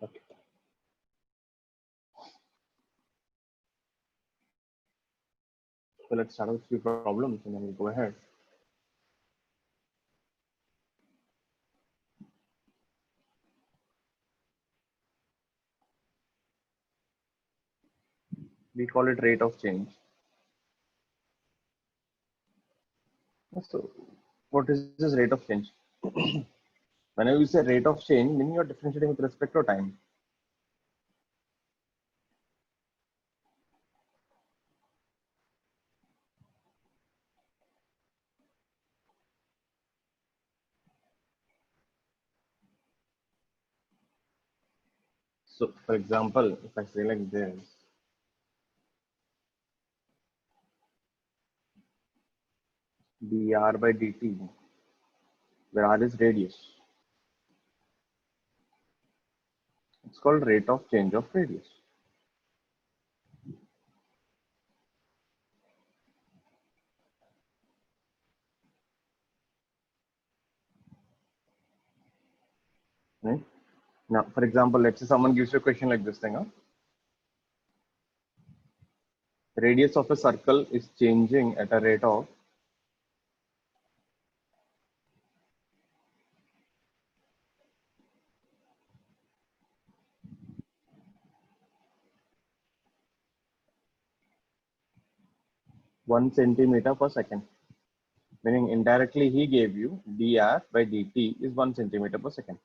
Okay. So let's start with a few problems and then we'll go ahead. We call it rate of change. So what is this rate of change? Whenever you say rate of change, meaning you're differentiating with respect to time. So for example, if I say like this, dr by dt, where r is radius, it's called rate of change of radius. Right? Now, for example, let's say someone gives you a question like this thing. Huh? Radius of a circle is changing at a rate of 1 centimeter per second. Meaning indirectly he gave you dr by dt is 1 centimeter per second.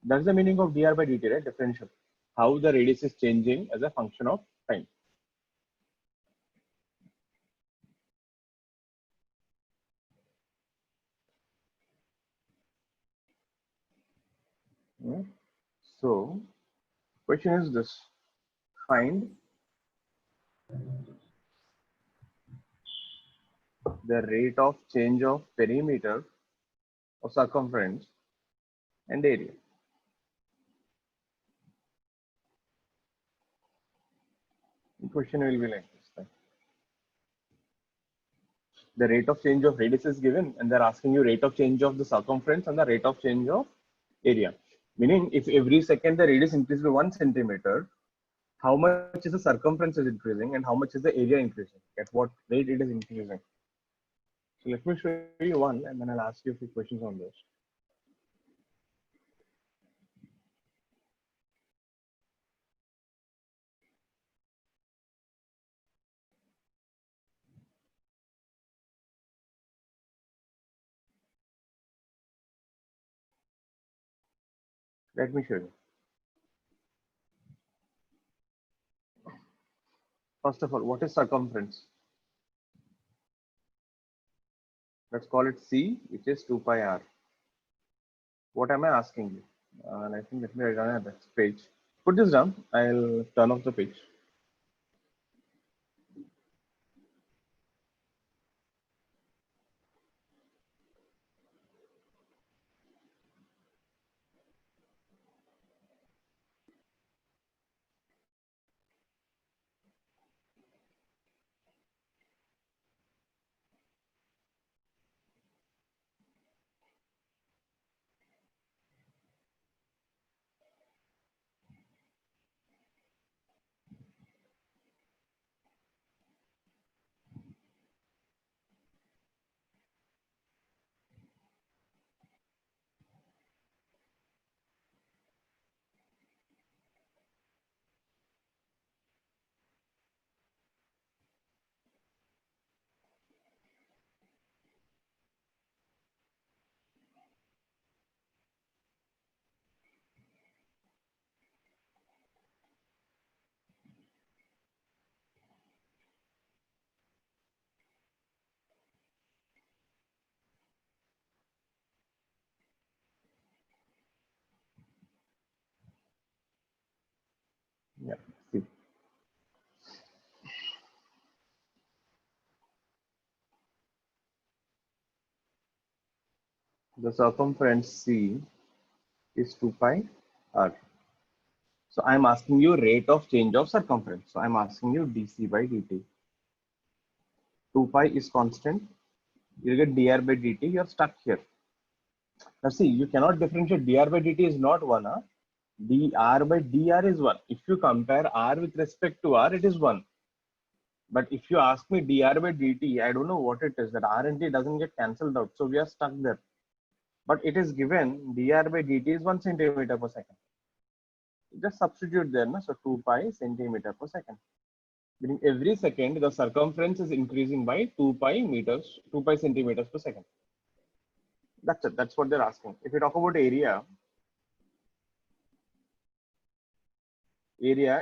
That's the meaning of dr by dt, right? Differential. How the radius is changing as a function of time. Yeah. So, question is this: find the rate of change of perimeter or circumference and area. The question will be like this: then. The rate of change of radius is given, and they're asking you rate of change of the circumference and the rate of change of area. Meaning, if every second the radius increases by 1 centimeter, how much is the circumference is increasing and how much is the area increasing? At what rate it is increasing? So let me show you one, and then I'll ask you a few questions on this. Let me show you. First of all, what is circumference? Let's call it C, which is 2 pi r. What am I asking you? And I think let me write down this page. Put this down. I'll turn off the page. The circumference C is 2 pi r. So I'm asking you rate of change of circumference. So I'm asking you dc by dt. 2 pi is constant. You get dr by dt. You're stuck here. Now see, you cannot differentiate dr by dt is not 1. Huh? dr by dr is 1. If you compare r with respect to r, it is 1. But if you ask me dr by dt, I don't know what it is. That r and t doesn't get cancelled out. So we are stuck there. But it is given dr by dt is 1 centimeter per second. Just substitute there. No? So 2 pi centimeter per second. Meaning every second the circumference is increasing by 2 pi meters, 2 pi centimeters per second. That's it. That's what they're asking. If you talk about area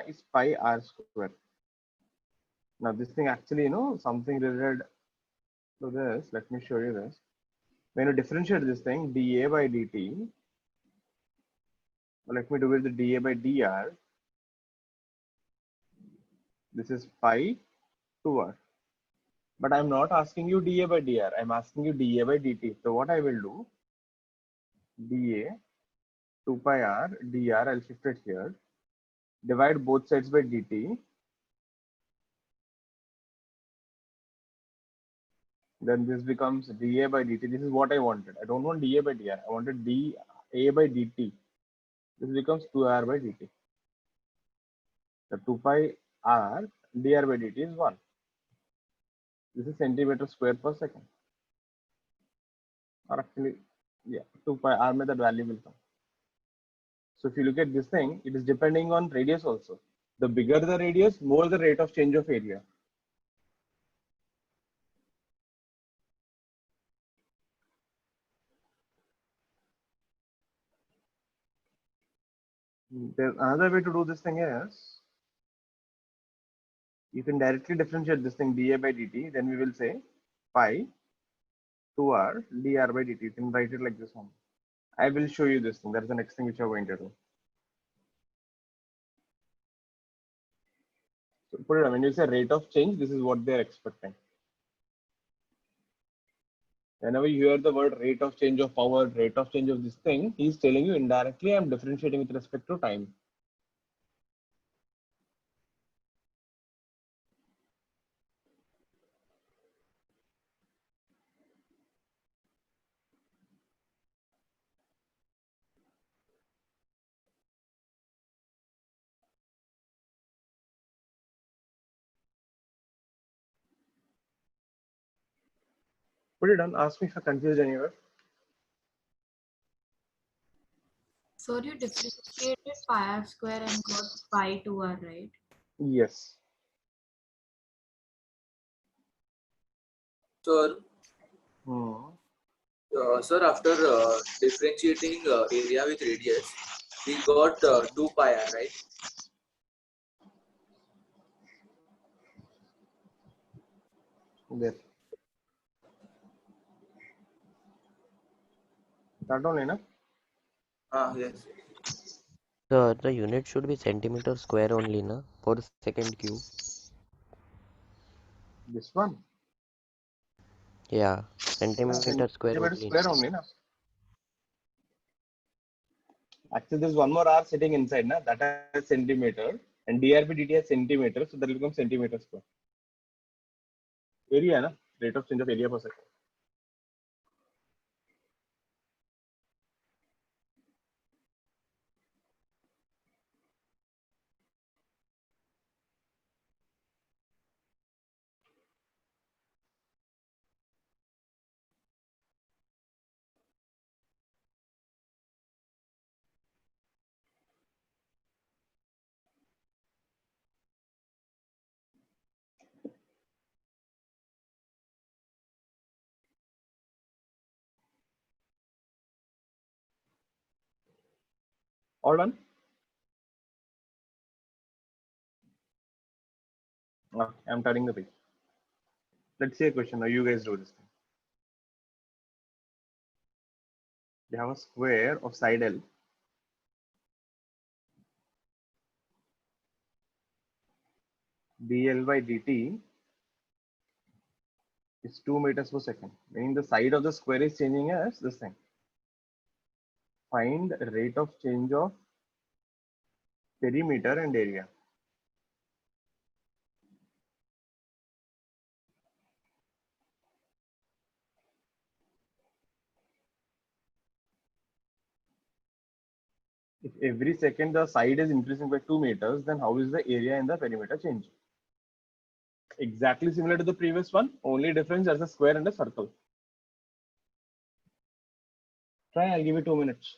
is pi r square. Now this thing actually, something related to this. Let me show you this. When you differentiate this thing, dA by dt, let me do it the dA by dr. This is pi 2r. But I'm not asking you dA by dr. I'm asking you dA by dt. So what I will do, dA 2 pi r dr, I'll shift it here. Divide both sides by dt. Then this becomes dA by dt. This is what I wanted. I don't want dA by dr. I wanted dA by dt. This becomes 2r by dt. The 2 pi r dr by dt is 1. This is centimeter square per second. Or actually, yeah, 2 pi r में that value will come. So if you look at this thing, it is depending on radius also. The bigger the radius, more the rate of change of area. There's another way to do this thing is, you can directly differentiate this thing dA by dt. Then we will say pi 2r dr by dt. You can write it like this one. I will show you this thing. That is the next thing which we are going to do. So put it on. When you say rate of change, this is what they are expecting. Whenever you hear the word rate of change of power, rate of change of this thing, he's telling you indirectly I'm differentiating with respect to time. Put it on. Ask me if you're confused anywhere. So you differentiated pi r square and got pi 2r, right? Yes. Sir, Hmm. sir, after differentiating area with radius, we got 2 pi r, right? There. That only, na? Yes. The unit should be centimeter square only, na? Per second cube. This one. Yeah, centimeter square Centimeter only. square only, na? Actually, there's one more r sitting inside, na? That has centimeter. And dr by dt has centimeter. So that will become centimeter square. Area, na? Rate of change of area per second. All done? Okay, I'm turning the page. Let's see a question. Now you guys do this thing. You have a square of side L. dl by dt is 2 meters per second. Meaning the side of the square is changing as this thing. Find rate of change of perimeter and area. If every second the side is increasing by 2 meters, then how is the area in the perimeter changing? Exactly similar to the previous one, only difference there's a square and a circle. Try, I'll give you 2 minutes.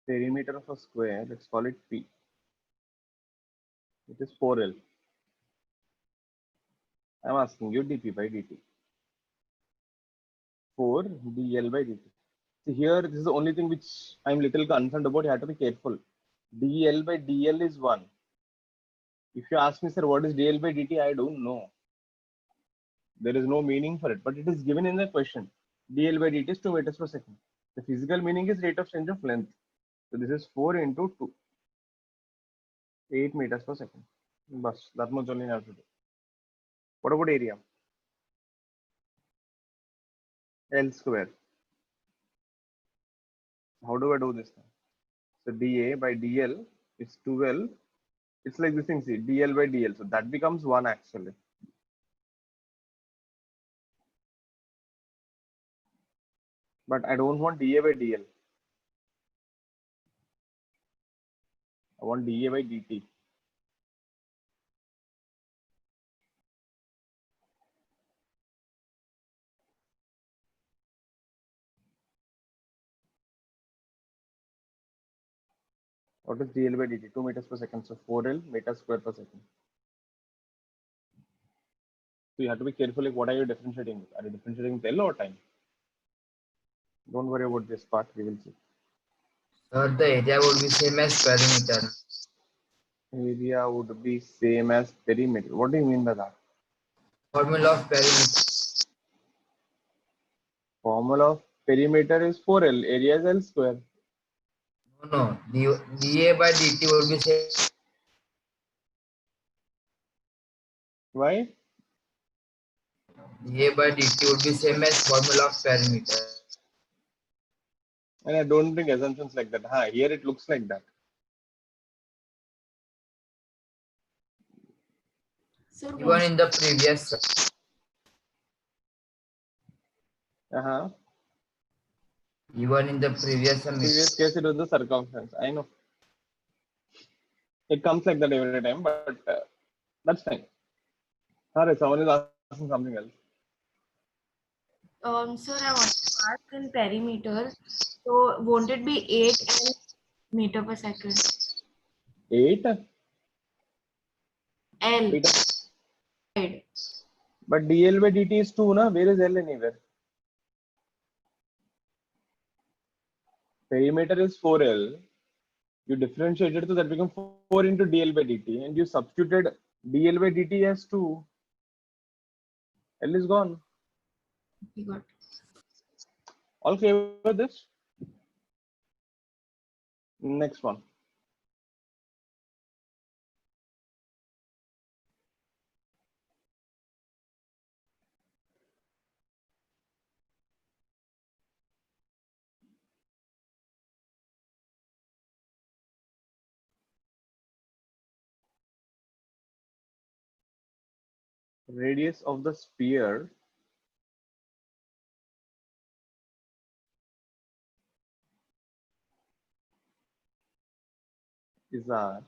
Perimeter of a square, let's call it P. It is 4L. I'm asking you dP by dt. 4 dl by dt. See here, this is the only thing which I'm little concerned about. You have to be careful. dl by dl is 1. If you ask me, sir, what is dl by dt? I don't know. There is no meaning for it, but it is given in the question. dl by dt is 2 meters per second. The physical meaning is rate of change of length. So this is 4 into 2, 8 meters per second. Bus, that much only I have to do. What about area? L square. How do I do this now? So dA by dl is 12. It's like this thing, see, dl by dl. So that becomes 1 actually. But I don't want dA by dl. I want dA by dt. What is dl by dt? 2 meters per second. So 4L meters square per second. So you have to be careful, like what are you differentiating with? Are you differentiating with L or time? Don't worry about this part, we will see. Sir, the area would be same as perimeter. Area would be same as perimeter. What do you mean by that? Formula of perimeter. Formula of perimeter is 4L. Area is L square. No, dA by dt would be same. Why? dA by dt would be same as formula of perimeter. And I don't bring assumptions like that. Here it looks like that. Sir, Even in the previous. Even in the previous Previous case it was the circumference. I know. It comes like that every time, but that's fine. Sorry, someone is asking something else. sir, I want to ask in perimeter. So won't it be 8 meter per second? 8 L. meter. Side. But dl by dt is 2, na? Where is L anywhere? Perimeter is 4L. You differentiated, so that becomes 4 into dl by dt, and you substituted dl by dt as 2. L is gone. We got. All clear with this? Next one. radius of the sphere is r,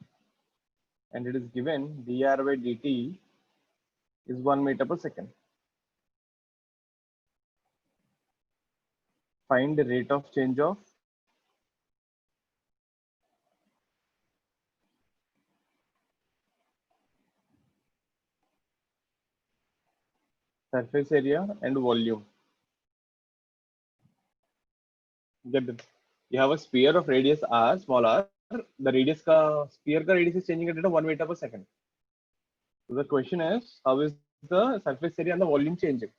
and it is given dr by dt is 1 meter per second. Find the rate of change of surface area and volume. Get this. You have a sphere of radius r, small r. The radius ka sphere ka radius is changing at 1 meter per second. So the question is, how is the surface area and the volume changing?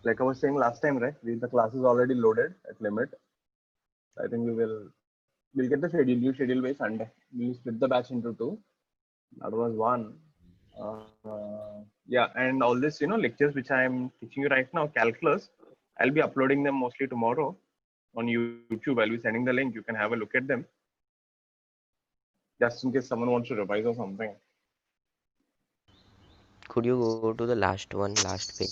Like I was saying last time, right? The class is already loaded at limit. I think we'll get the schedule, new schedule by Sunday. We'll split the batch into two. That was one. Yeah, and all this, lectures which I'm teaching you right now, calculus, I'll be uploading them mostly tomorrow on YouTube. I'll be sending the link. You can have a look at them, just in case someone wants to revise or something. Could you go to the last one, last page?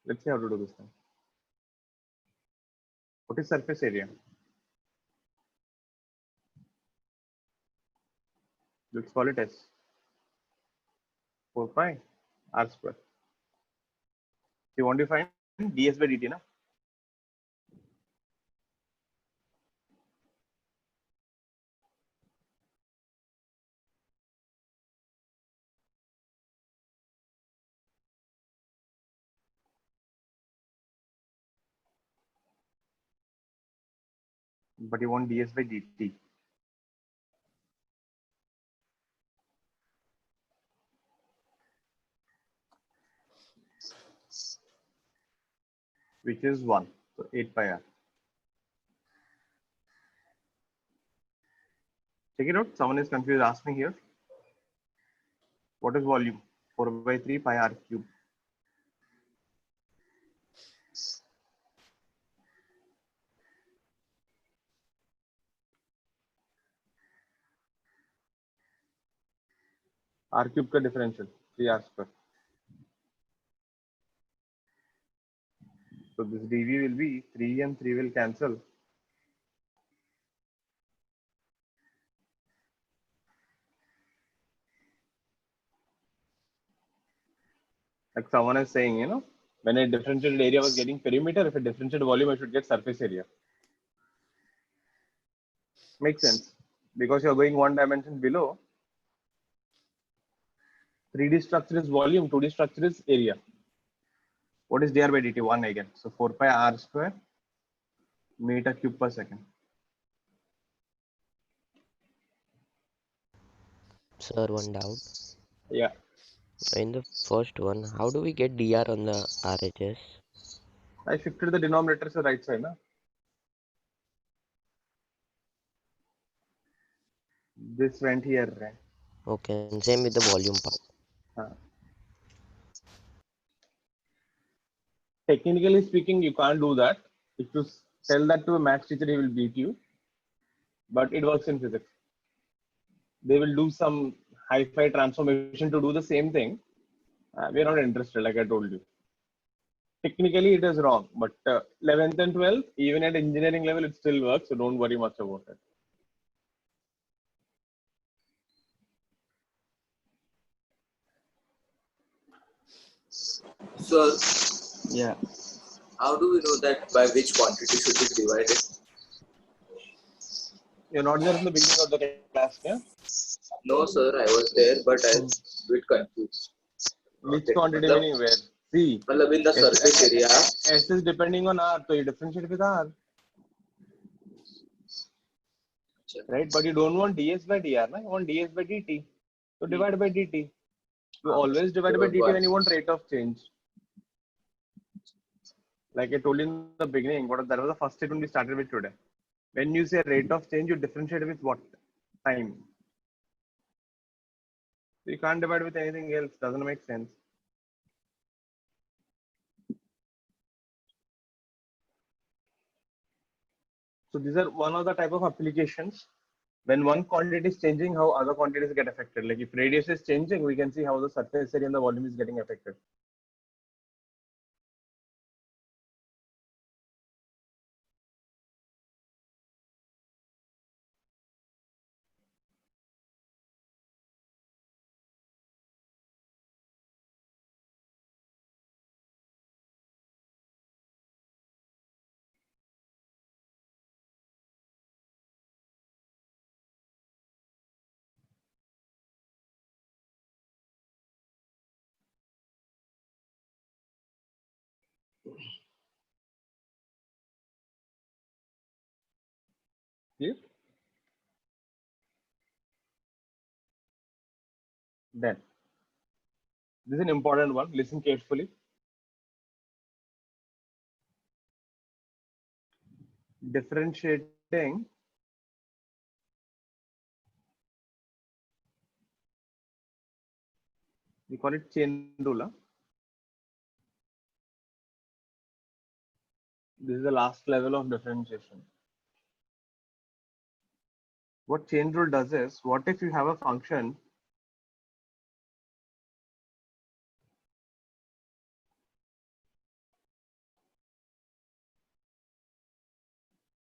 Let's see how to do this thing. What is surface area? Let's call it S. 4 pi r square. You want to find ds by dt, na? But you want ds by dt, which is 1. So 8 pi r. Check it out. Someone is confused. Ask me here. What is volume? 4 by 3 pi r cube. R cube का differential 3 r square. So this dv will be 3 and 3 will cancel. Like someone is saying, when a differentiated area was getting perimeter, if a differentiated volume, I should get surface area. Makes sense. Because you're going one dimension below. 3D structure is volume, 2D structure is area. What is dr by dt? 1 again. So 4 pi r square meter cube per second. Sir, one doubt. Yeah. In the first one, how do we get dr on the RHS? I shifted the denominator to the right side. Na? This went here. Right? Okay, and same with the volume part. Technically speaking, you can't do that. If you tell that to a maths teacher, he will beat you. But it works in physics. They will do some hi-fi transformation to do the same thing. We are not interested, like I told you. Technically, it is wrong. But 11th and 12th, even at engineering level, it still works. So don't worry much about it. So Yeah. how do we know that by which quantity should be divided? You're not there in the beginning of the class, yeah? No, sir, I was there, but I was a bit confused. Which Okay. quantity meaning where? See, Matlab in the surface area. S is depending on R, so you differentiate with R. Right? But you don't want ds by dr, no? You want ds by dt. So divide by dt. You always divide by dt when you want rate of change. Like I told you in the beginning, that was the first statement we started with today. When you say rate of change, you differentiate with what? Time. So you can't divide with anything else. Doesn't make sense. So these are one of the type of applications. When one quantity is changing, how other quantities get affected. Like if radius is changing, we can see how the surface area and the volume is getting affected. Clear? Then this is an important one. Listen carefully. Differentiating we call it chain rule. This is the last level of differentiation. What chain rule does is, what if you have a function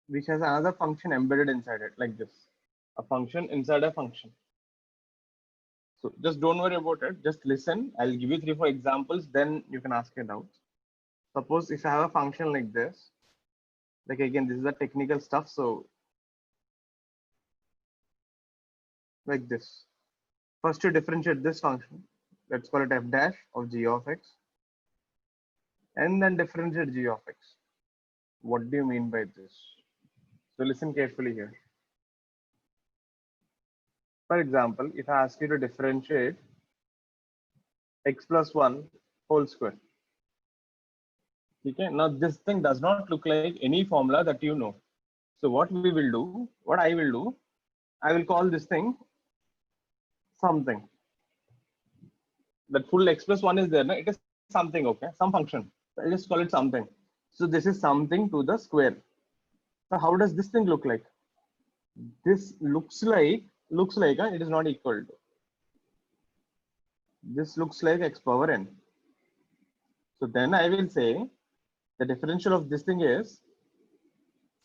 which has another function embedded inside it, like this, a function inside a function. So just don't worry about it. Just listen. I'll give you 3-4 examples. Then you can ask your doubts. Suppose if I have a function like this, like again, this is the technical stuff. So like this, first you differentiate this function. Let's call it f dash of g of x, and then differentiate g of x. What do you mean by this? So listen carefully here. For example, if I ask you to differentiate x plus 1 whole square. Okay, now this thing does not look like any formula that you know. So what we will do, what I will do, I will call this thing something. That full x plus 1 is there, no? It is something, okay? Some function. So I'll just call it something. So this is something to the square. So how does this thing look like? This looks like it is not equal to. This looks like x power n. So then I will say The differential of this thing is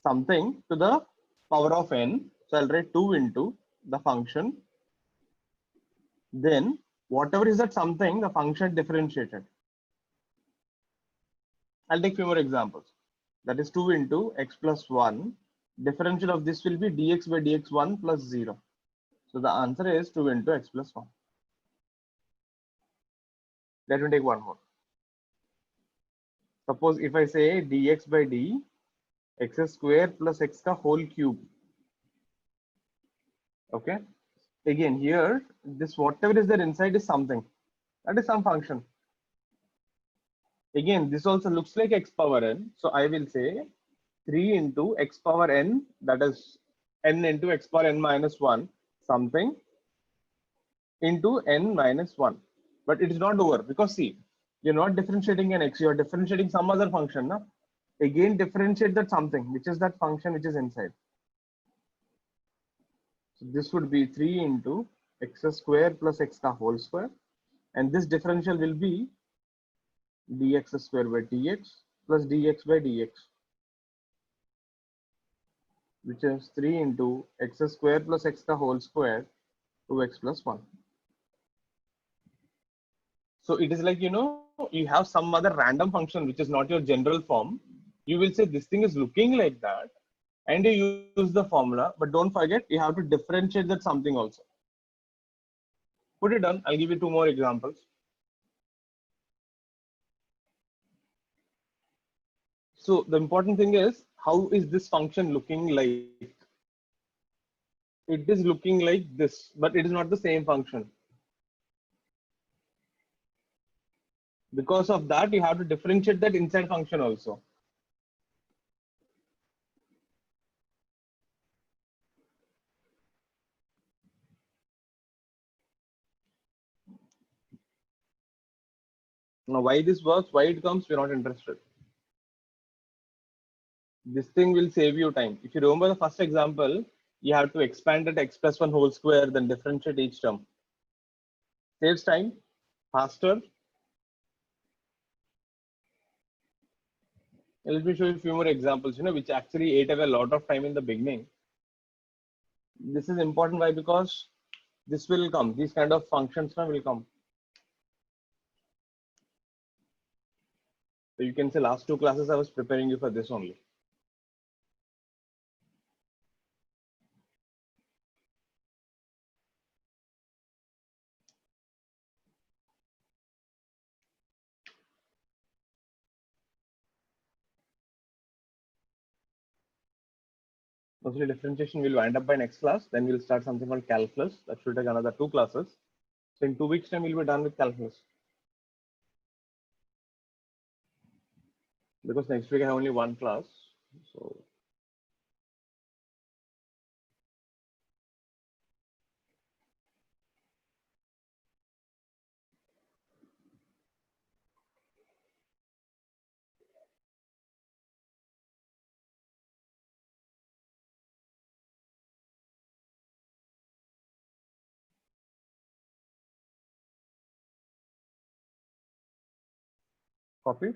something to the power of n. So I'll write 2 into the function. Then whatever is that something, the function differentiated. I'll take few more examples. That is 2 into x plus 1. Differential of this will be dx by dx1 plus 0. So the answer is 2 into x plus 1. Let me take one more. Suppose if I say dx by d x square plus x ka whole cube. Okay. Again here, this whatever is there inside is something. That is some function. Again, this also looks like x power n. So I will say 3 into x power n, that is n into x power n minus 1 something into n minus 1. But it is not over because see, you're not differentiating an x, you're differentiating some other function. Na? Again, differentiate that something, which is that function which is inside. So this would be 3 into x square plus x ka whole square. And this differential will be dx square by dx plus dx by dx, which is 3 into x square plus x ka whole square to x plus 1. So it is like, you know, you have some other random function which is not your general form. You will say this thing is looking like that and you use the formula, but don't forget you have to differentiate that something also. Put it down. I'll give you 2 more examples. So the important thing is, how is this function looking like? It is looking like this, but it is not the same function. Because of that, you have to differentiate that inside function also. Now, why this works, why it comes, we're not interested. This thing will save you time. If you remember the first example, you have to expand that x plus 1 whole square, then differentiate each term. Saves time, faster. Let me show you a few more examples, you know, which actually ate away a lot of time in the beginning. This is important. Why? Because this will come. These kind of functions will come. So you can say last 2 classes I was preparing you for this only. Mostly differentiation will wind up by next class. Then we'll start something called calculus. That should take another 2 classes. So in 2 weeks time, we'll be done with calculus. Because next week I have only 1 class. So copy.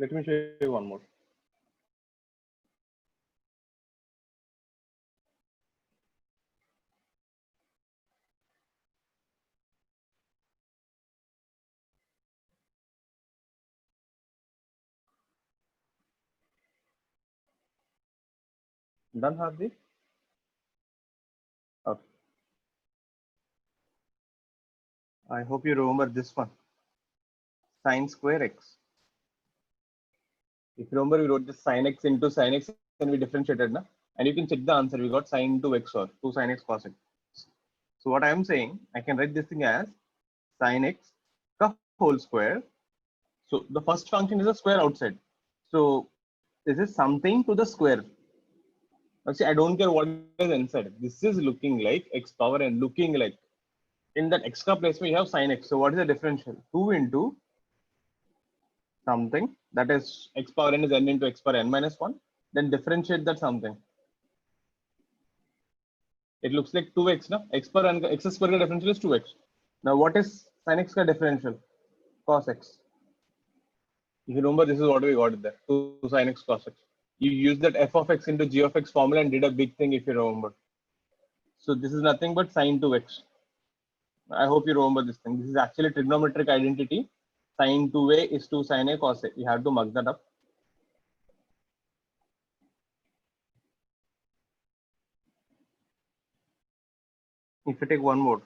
Let me show you one more. Done, Hardik? Okay. I hope you remember this one. Sine square x. If you remember, we wrote this sine x into sine x and we differentiated, na? And you can check the answer. We got sine into x or 2 sine x cos x. So what I am saying, I can write this thing as sine x ka whole square. So the first function is a square outside. So this is something to the square. Actually, I don't care what is inside. This is looking like x power n, looking like in that extra place we have sin x. So what is the differential? 2 into something that is x power n is n into x power n minus 1. Then differentiate that something. It looks like 2x, no? X power n, x square differential is 2x. Now what is sin x differential? Cos x. If you remember, this is what we got there. 2 sin x cos x. You use that f of x into g of x formula and did a big thing if you remember. So this is nothing but sin 2x. I hope you remember this thing. This is actually trigonometric identity. Sin 2a is 2 sin a cos a. You have to mug that up. If you take one more,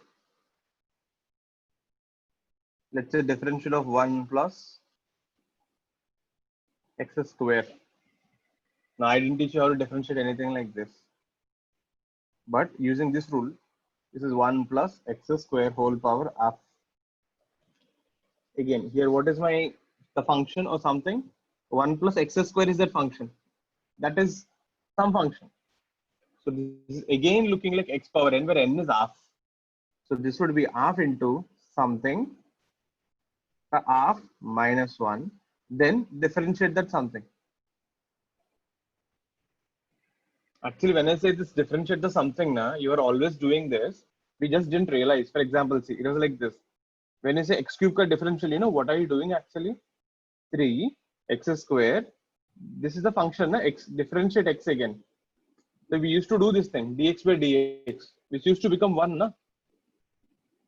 let's say differential of 1 plus x square. Now I didn't teach you how to differentiate anything like this. But using this rule, this is 1 plus x square whole power half. Again, here what is the function or something? 1 plus x square is that function. That is some function. So this is again looking like x power n, where n is half. So this would be half into something, half minus 1. Then differentiate that something. Actually, when I say this differentiate the something, you are always doing this. We just didn't realize. For example, see, it was like this. When you say x cube ka differential, what are you doing actually? 3 x square. This is the function, x differentiate x again. So we used to do this thing, dx by dx, which used to become 1.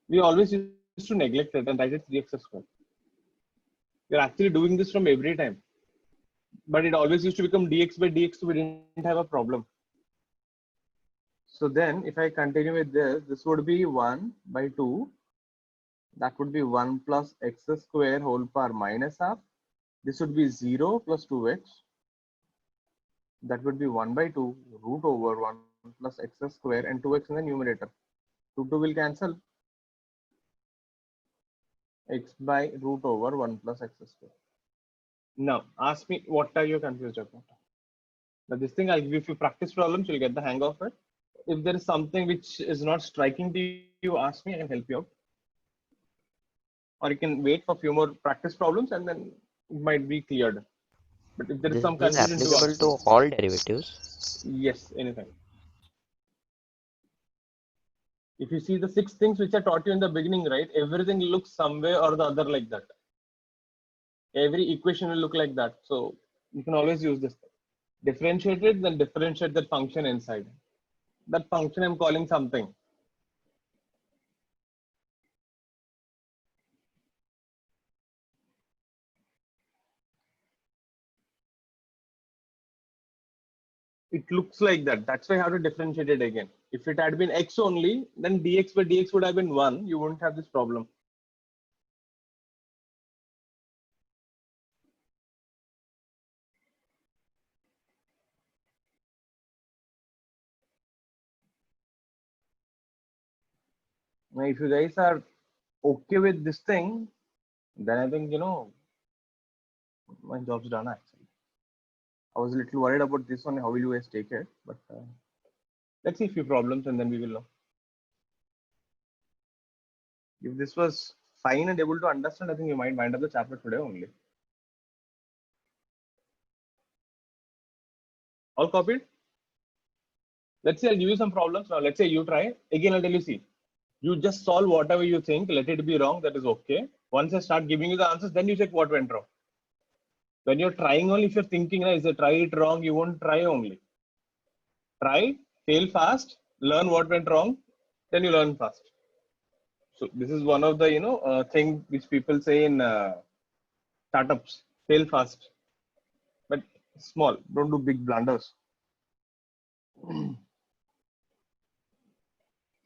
We always used to neglect it and write it 3x square. We're actually doing this from every time. But it always used to become dx by dx, so we didn't have a problem. So then if I continue with this, this would be 1 by 2. That would be 1 plus x square whole power minus half. This would be 0 plus 2x. That would be 1 by 2 root over 1 plus x square and 2x in the numerator. 2 will cancel. X by root over 1 plus x square. Now ask me, what are you confused about? Now this thing I'll give you a few practice problems, you'll get the hang of it. If there is something which is not striking to you, ask me, I can help you out. Or you can wait for a few more practice problems and then it might be cleared. But if there is This some is confusion, do applicable ask to me. all derivatives. Yes, anything. If you see the 6 things which I taught you in the beginning, right? Everything looks some way or the other like that. Every equation will look like that. So you can always use this thing. Differentiate it, then differentiate that function inside. That function I'm calling something. It looks like that. That's why I have to differentiate it again. If it had been x only, then dx by dx would have been 1. You wouldn't have this problem. Now, if you guys are okay with this thing, then I think, my job's done actually. I was a little worried about this one. How will you guys take it? But let's see a few problems and then we will know. If this was fine and able to understand, I think you might wind up the chapter today only. All copied? Let's say I'll give you some problems. Now, let's say you try. Again, I'll tell you, see, you just solve whatever you think. Let it be wrong. That is okay. Once I start giving you the answers, then you check what went wrong. When you're trying only, if you're thinking, is it try it wrong, you won't try only. Try, fail fast, learn what went wrong, then you learn fast. So this is one of the thing which people say in startups: fail fast, but small. Don't do big blunders.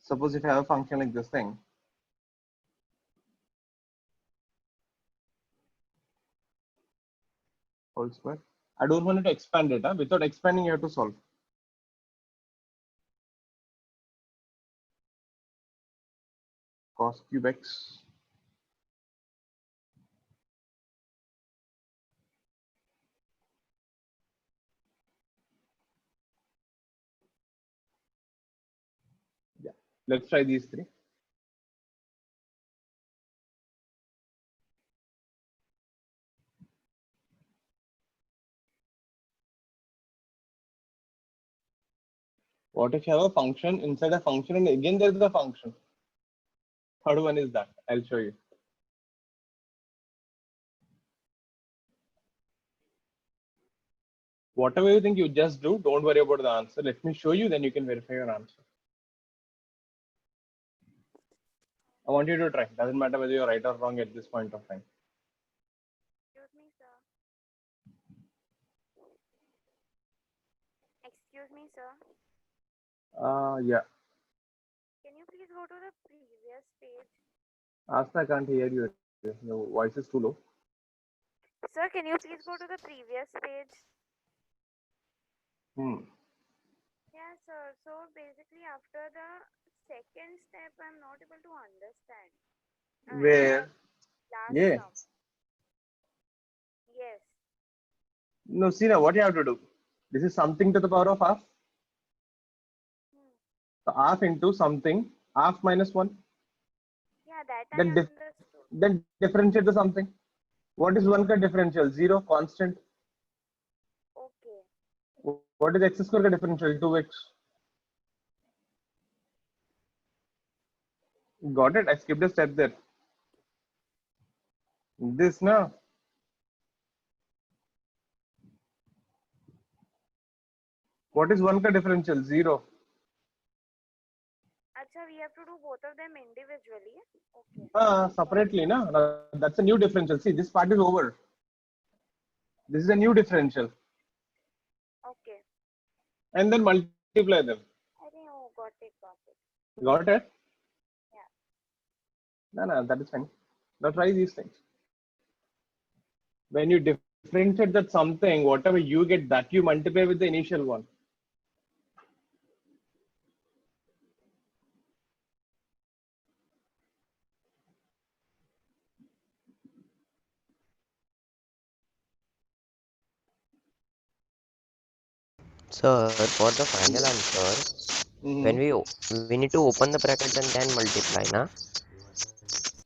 Suppose if I have a function like this thing, whole square. I don't want it to expand it. Without expanding, you have to solve. Cos cube x Let's try these three. What if you have a function inside a function and again there is a function? Third one is that. I'll show you. Whatever you think you just do, don't worry about the answer. Let me show you, then you can verify your answer. I want you to try. Doesn't matter whether you're right or wrong at this point of time. Excuse me, sir. Excuse me, sir. Yeah. Can you please go to the previous page? Asta, I can't hear you. Your voice is too low. Sir, can you please go to the previous page? Yeah, sir. So basically, after the second step, I'm not able to understand. Where? Last Yeah. term. Yes. No, see now what you have to do. This is something to the power of half. So half into something, half minus 1. Yeah, that I Then, understood. then differentiate the something. What is 1 ka differential? 0, constant. Okay. What is x square ka differential? 2x. Got it? I skipped a step there. This now. What is 1 ka differential? 0. Acha, we have to do both of them individually. Okay. Separately, na? That's a new differential. See, this part is over. This is a new differential. Okay. And then multiply them. I think, oh, got it. Got it? Yeah. No, that is fine. Now try these things. When you differentiate that something, whatever you get, that you multiply with the initial one. Sir, for the final answer, when we need to open the brackets and then multiply, na?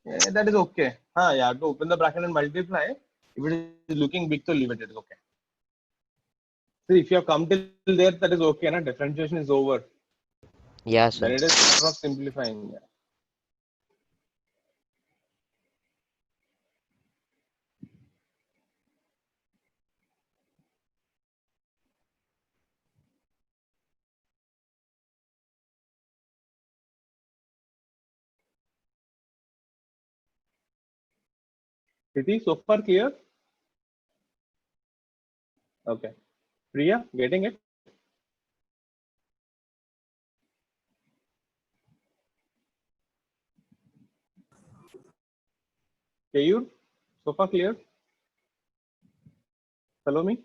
Yeah, that is okay. You have to open the bracket and multiply. If it is looking big, so leave it. It is okay. See, if you have come till there, that is okay. Na? Differentiation is over. Yeah, sir. Then it is a matter of simplifying. Yeah. Siti, so far clear? Okay. Priya, getting it? Kayur, so far clear? Follow me?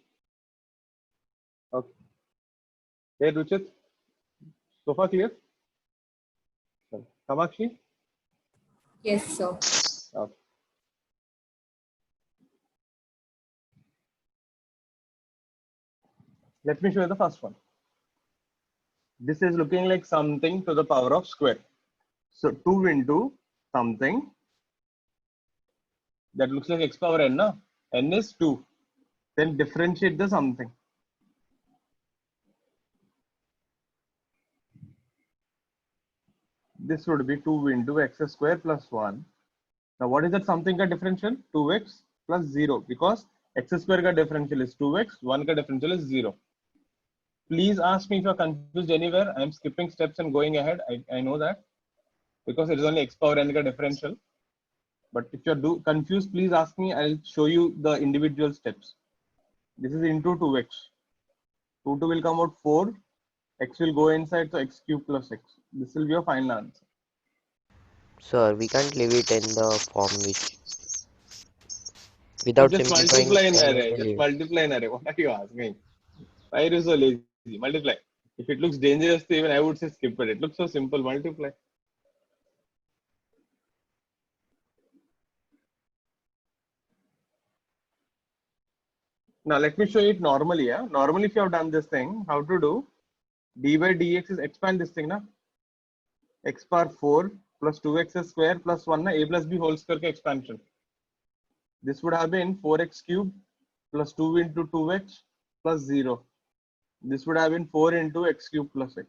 Okay. Hey, Ruchit, so far clear? Kamakshi? Yes, sir. Okay. Let me show you the first one. This is looking like something to the power of square. So 2 into something that looks like x power n, na? N is 2. Then differentiate the something. This would be 2 into x square plus 1. Now what is that something ka differential? 2x plus 0, because x square ka differential is 2x, 1 ka differential is 0. Please ask me if you're confused anywhere. I'm skipping steps and going ahead. I know that, because it is only x power n ka differential. But if you're confused, please ask me. I'll show you the individual steps. This is into 2x. 2 will come out 4. X will go inside, so x cube plus x. This will be your final answer. Sir, we can't leave it in the form which without Just simplifying multiply in can array. only Just leave. multiply in array. What are you asking? Why are you so lazy? Multiply. If it looks dangerous, even I would say skip it. It looks so simple. Multiply. Now let me show you it normally. Yeah. Normally, if you have done this thing, how to do? D by dx is expand this thing, na? x power 4 plus 2x square plus 1 na a plus b whole square ka expansion. This would have been 4x cube plus 2 into 2x plus 0. This would have been 4 into x cube plus x.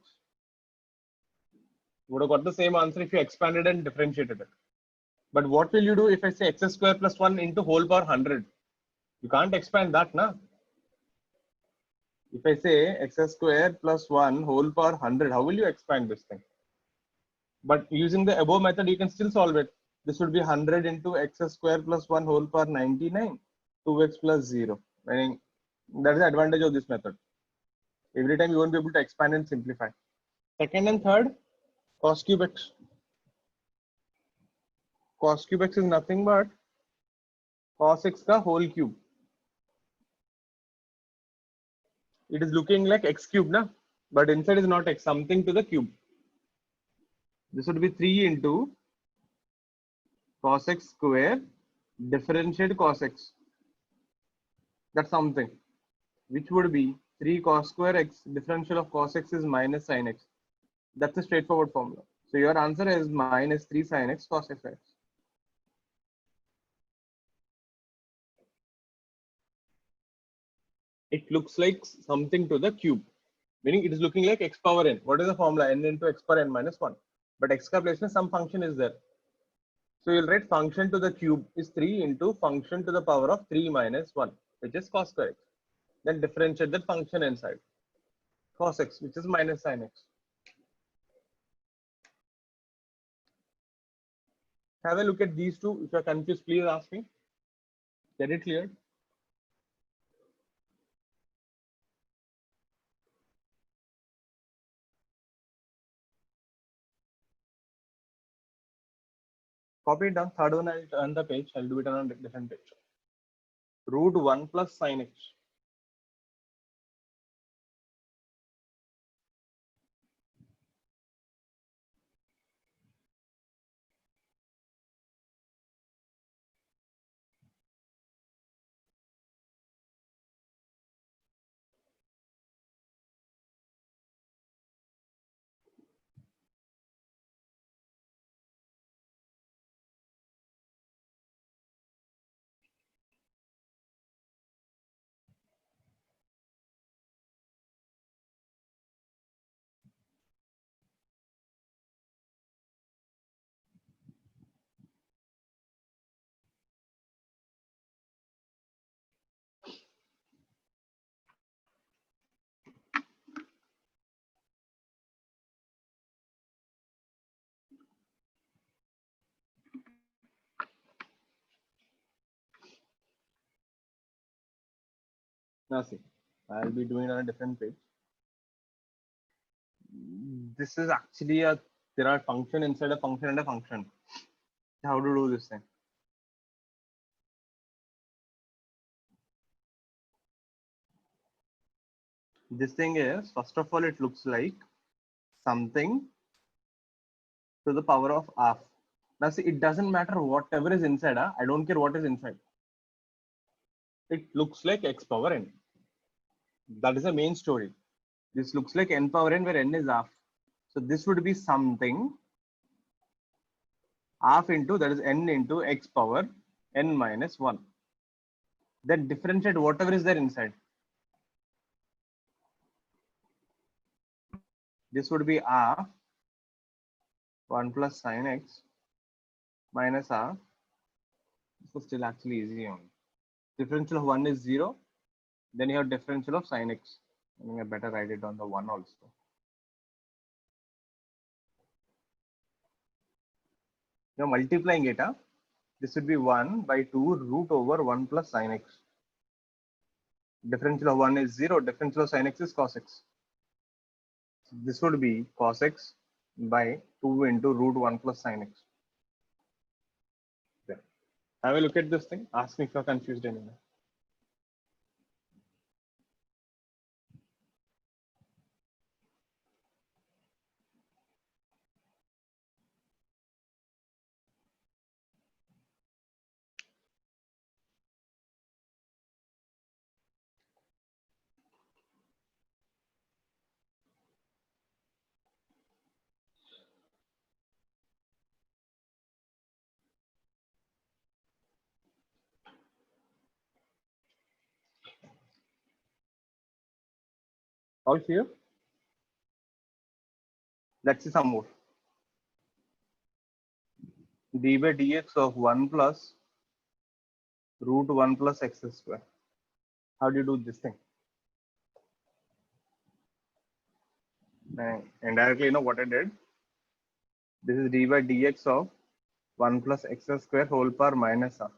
You would have got the same answer if you expanded and differentiated it. But what will you do if I say x square plus 1 into whole power 100? You can't expand that, na? If I say x square plus 1 whole power 100, how will you expand this thing? But using the above method, you can still solve it. This would be 100 into x square plus 1 whole power 99, 2x plus 0. I mean, that is the advantage of this method. Every time you won't be able to expand and simplify. Second and third, cos cube x. Cos cube x is nothing but cos x ka whole cube. It is looking like x cube, na? But inside is not x, something to the cube. This would be 3 into cos x square differentiate cos x. That's something, which would be 3 cos square x. Differential of cos x is minus sin x. That's a straightforward formula. So your answer is minus 3 sin x cos x. It looks like something to the cube, meaning it is looking like x power n. What is the formula? N into x power n minus 1. But x ka place mein some function is there. So you'll write function to the cube is 3 into function to the power of 3 minus 1, which is cos square x. Then differentiate that function inside. Cos x, which is minus sin x. Have a look at these two. If you're confused, please ask me. Get it cleared? Copy it down. Third one, I'll turn the page. I'll do it on a different page. Root 1 plus sin x. Now see, I'll be doing it on a different page. This is actually there are function inside a function and a function. How to do this thing? This thing is, first of all, it looks like something to the power of half. Now see, it doesn't matter whatever is inside. I don't care what is inside. It looks like x power n. That is the main story. This looks like n power n where n is half. So this would be something half into, that is n into x power n minus 1. Then differentiate whatever is there inside. This would be half 1 plus sin x minus half. This is still actually easy only. Differential of 1 is 0. Then you have differential of sin x. I think I better write it on the 1 also. Now multiplying it, this would be 1 by 2 root over 1 plus sin x. Differential of 1 is 0. Differential of sin x is cos x. So this would be cos x by 2 into root 1 plus sin x. Okay. Have a look at this thing. Ask me if you're confused anyway. All clear? Let's see some more. D by dx of 1 plus root 1 plus x square. How do you do this thing? Indirectly, you know what I did? This is d by dx of 1 plus x square whole power minus half.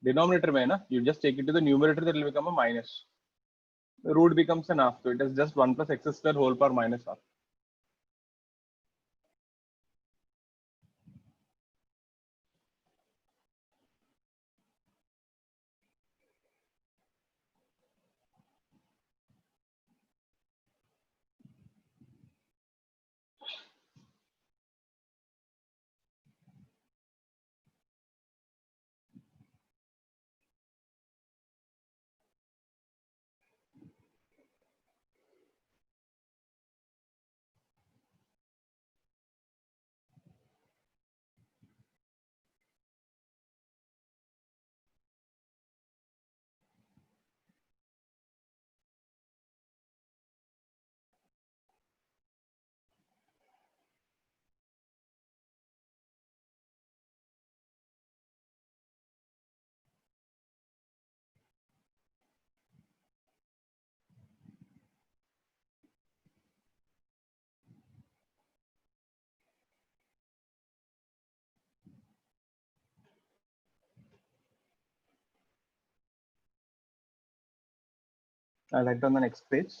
Denominator mein na, you just take it to the numerator, that will become a minus. The root becomes an half, so it is just 1 plus x square whole power minus half. I'll write on the next page.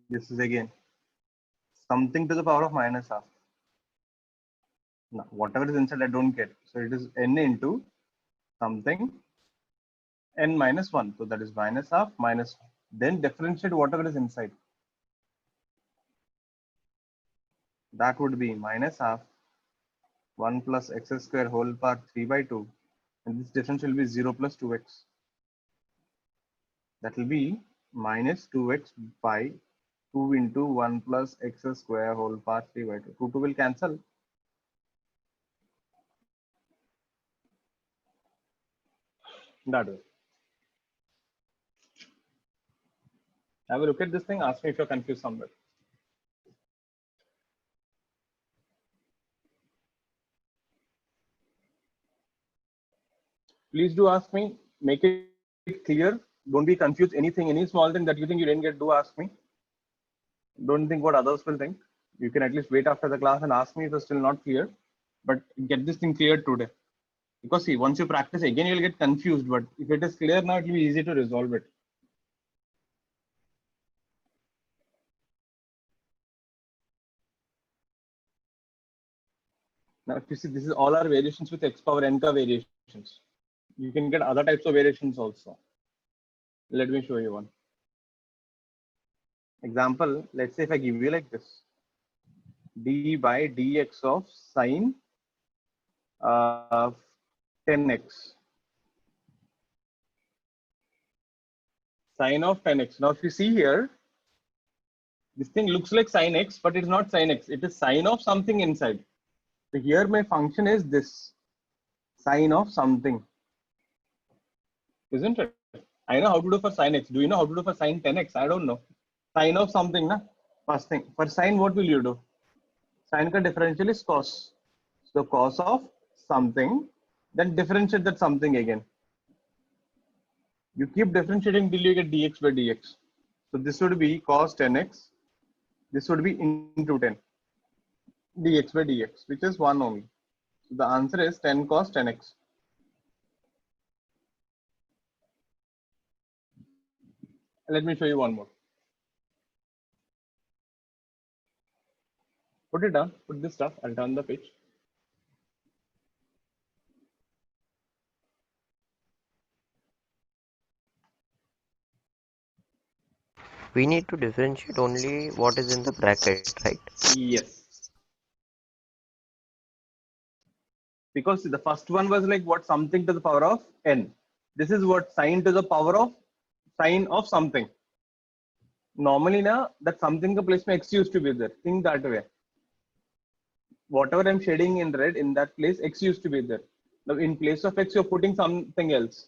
This is again something to the power of minus half. Now, whatever is inside, I don't get. So it is n into something n minus 1. So that is minus half minus 1. Then differentiate whatever is inside. That would be minus half 1 plus x square whole power 3 by 2. And this difference will be 0 plus 2x. That will be minus 2x by 2 into 1 plus x square whole power 3 by 2. 2 will cancel. That way. Have a look at this thing. Ask me if you're confused somewhere. Please do ask me. Make it clear. Don't be confused. Anything, any small thing that you think you didn't get, do ask me. Don't think what others will think. You can at least wait after the class and ask me if it's still not clear. But get this thing cleared today. Because see, once you practice again, you'll get confused. But if it is clear now, it will be easy to resolve it. Now, if you see, this is all our variations with x power n ka variations. You can get other types of variations also. Let me show you one. Example, let's say if I give you like this. D by dx of sine 10x. Sine of 10x. Now, if you see here, this thing looks like sine x, but it's not sine x. It is sine of something inside. So here my function is this, sine of something. Isn't it? I know how to do for sine x. Do you know how to do for sine 10x? I don't know. Sine of something, na? First thing. For sine, what will you do? Sine ka differential is cos. So cos of something, then differentiate that something again. You keep differentiating till you get dx by dx. So this would be cos 10x. This would be into 10. Dx by dx, which is 1 only. So the answer is 10 cos 10x. Let me show you one more. Put it down, put this stuff, I'll turn the page. We need to differentiate only what is in the bracket, right? Yes. Because the first one was like what, something to the power of n. This is what, sine to the power of sine of something. normally na that something का place में x used to be there. Think that way. Whatever I'm shading in red, in that place x used to be there. Now in place of x, you're putting something else.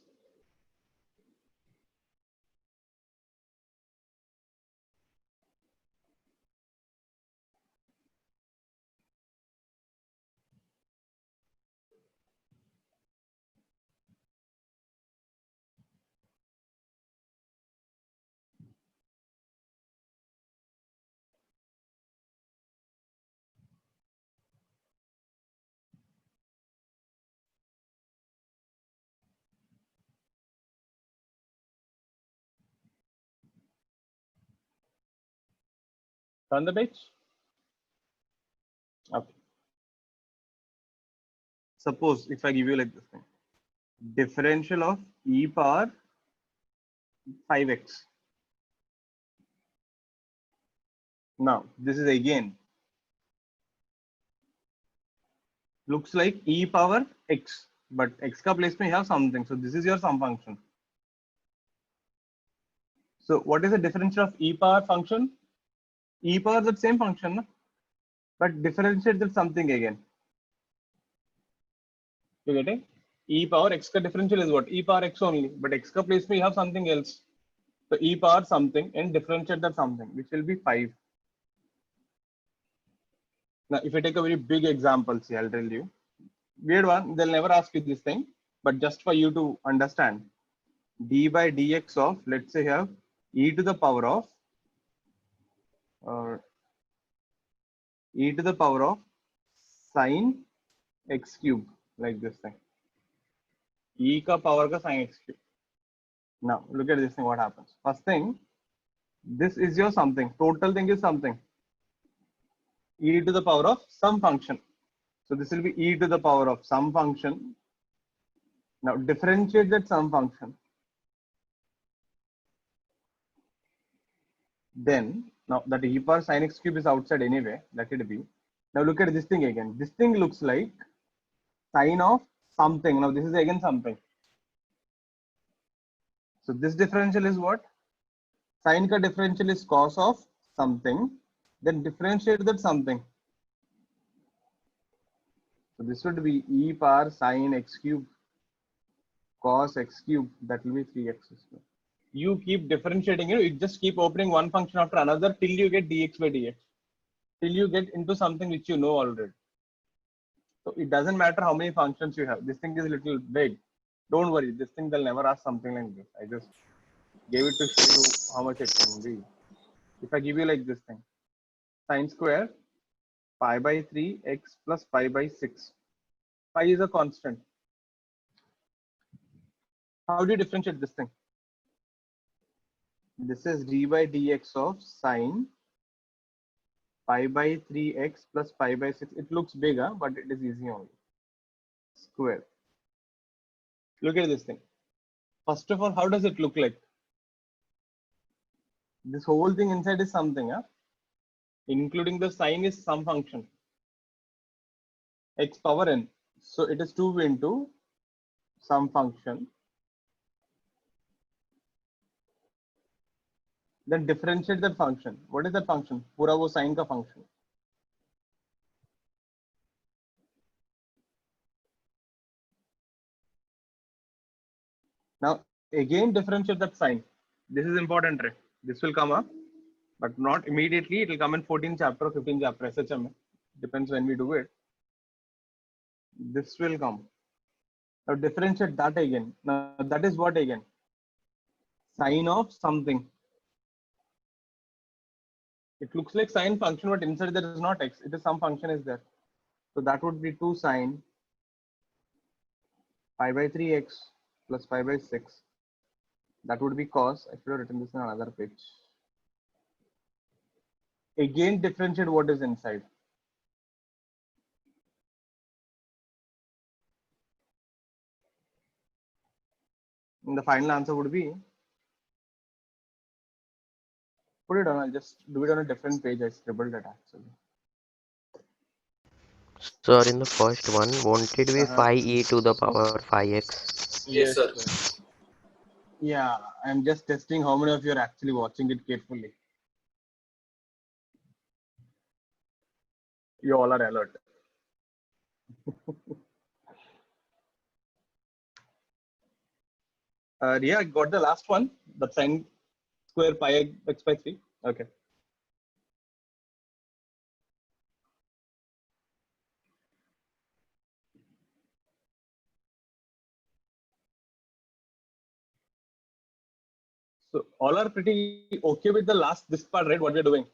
On the page. Okay. Suppose if I give you like this thing, differential of e power 5x. Now this is again looks like e power x, but x ka place mein you have something. So this is your sum function. So what is the differential of e power function? E power is the same function, na? But differentiate that something again. You getting? E power x ka differential is what? E power x only, but x ka place mein you have something else. So e power something and differentiate that something, which will be 5. Now, if I take a very big example, see, I'll tell you. Weird one, they'll never ask you this thing, but just for you to understand, d by dx of, let's say you have e to the power of, e to the power of sine x cube, like this thing. E ka power ka sine x cube. Now, look at this thing, what happens. First thing, this is your something, total thing is something. E to the power of some function. So this will be e to the power of some function. Now differentiate that some function. Then now that e power sin x cube is outside anyway, let it be. Now look at this thing again. This thing looks like sine of something. Now this is again something. So this differential is what? Sine ka differential is cos of something. Then differentiate that something. So this would be e power sine x cube cos x cube. That will be 3x square. You keep differentiating it. You just keep opening one function after another till you get dx by dx. Till you get into something which you know already. So it doesn't matter how many functions you have. This thing is a little big. Don't worry. This thing they'll never ask something like this. I just gave it to show you how much it can be. If I give you like this thing, sine square pi by 3 x plus pi by 6. Pi is a constant. How do you differentiate this thing? This is d by dx of sine pi by 3x plus pi by 6. It looks bigger, but it is easy only. Square. Look at this thing. First of all, how does it look like? This whole thing inside is something, huh? Including the sine is some function. X power n. So it is 2 into some function. Then differentiate that function. What is that function? Pura wo sine ka function. Now again differentiate that sine. This is important, right? This will come up, but not immediately. It will come in 14th chapter or 15th chapter. SHM. Depends when we do it. This will come. Now differentiate that again. Now that is what again? Sine of something. It looks like sine function, but inside there is not x. It is some function is there. So that would be 2 sine pi by 3x plus pi by 6. That would be cos. I should have written this in another page. Again differentiate what is inside. And the final answer would be, put it on, I'll just do it on a different page. I scribbled it actually. Sir, in the first one, won't it be phi e to the power phi x? Yes, sir. Yeah, I'm just testing how many of you are actually watching it carefully. You all are alert. Yeah, got the last one. The sine square pi x by 3. Okay. So all are pretty okay with the this part, right? What we're doing.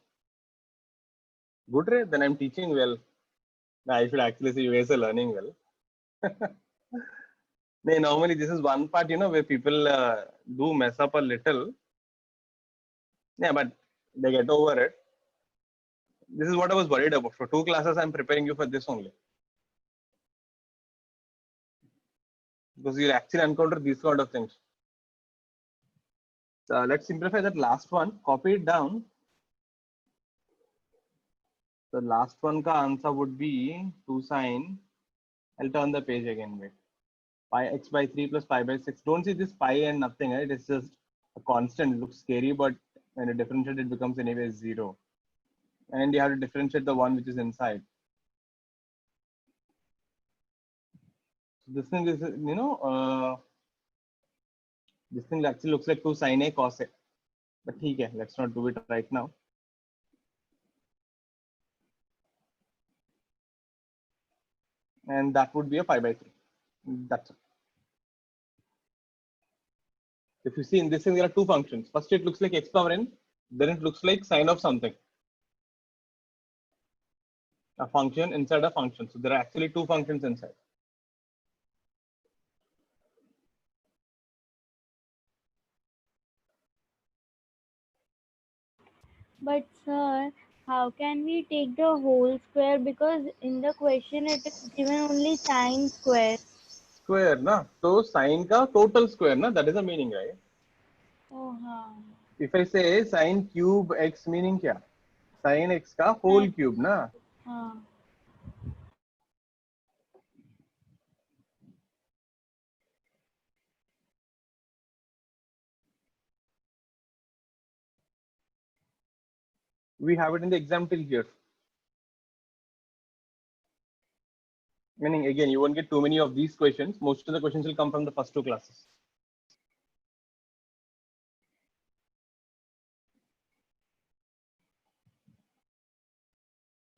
Good, right? Then I'm teaching well. I should actually say you guys are learning well. No, normally this is one part, where people do mess up a little. Yeah, but they get over it. This is what I was worried about. For 2 classes, I'm preparing you for this only. Because you'll actually encounter these sort of things. Let's simplify that last one. Copy it down. The last one ka answer would be 2 sine. I'll turn the page again. Wait. Pi x by 3 plus pi by 6. Don't see this pi and nothing, right? It's just a constant. It looks scary, but when you differentiate, it becomes anyway 0. And you have to differentiate the one which is inside. This thing is, this thing actually looks like 2 sine A cos A. But okay, let's not do it right now. And that would be a pi by 3. That's it. If you see in this thing, there are 2 functions. First, it looks like x power n. Then it looks like sine of something. A function inside a function. So there are actually 2 functions inside. But sir, how can we take the whole square? Because in the question it is given only sine square. Square, na? So sine ka total square, na? That is the meaning, right? Oh, If I say sine cube x, meaning kya? Sine x ka whole cube, na? We have it in the exam till here. Meaning, again, you won't get too many of these questions. Most of the questions will come from the first 2 classes.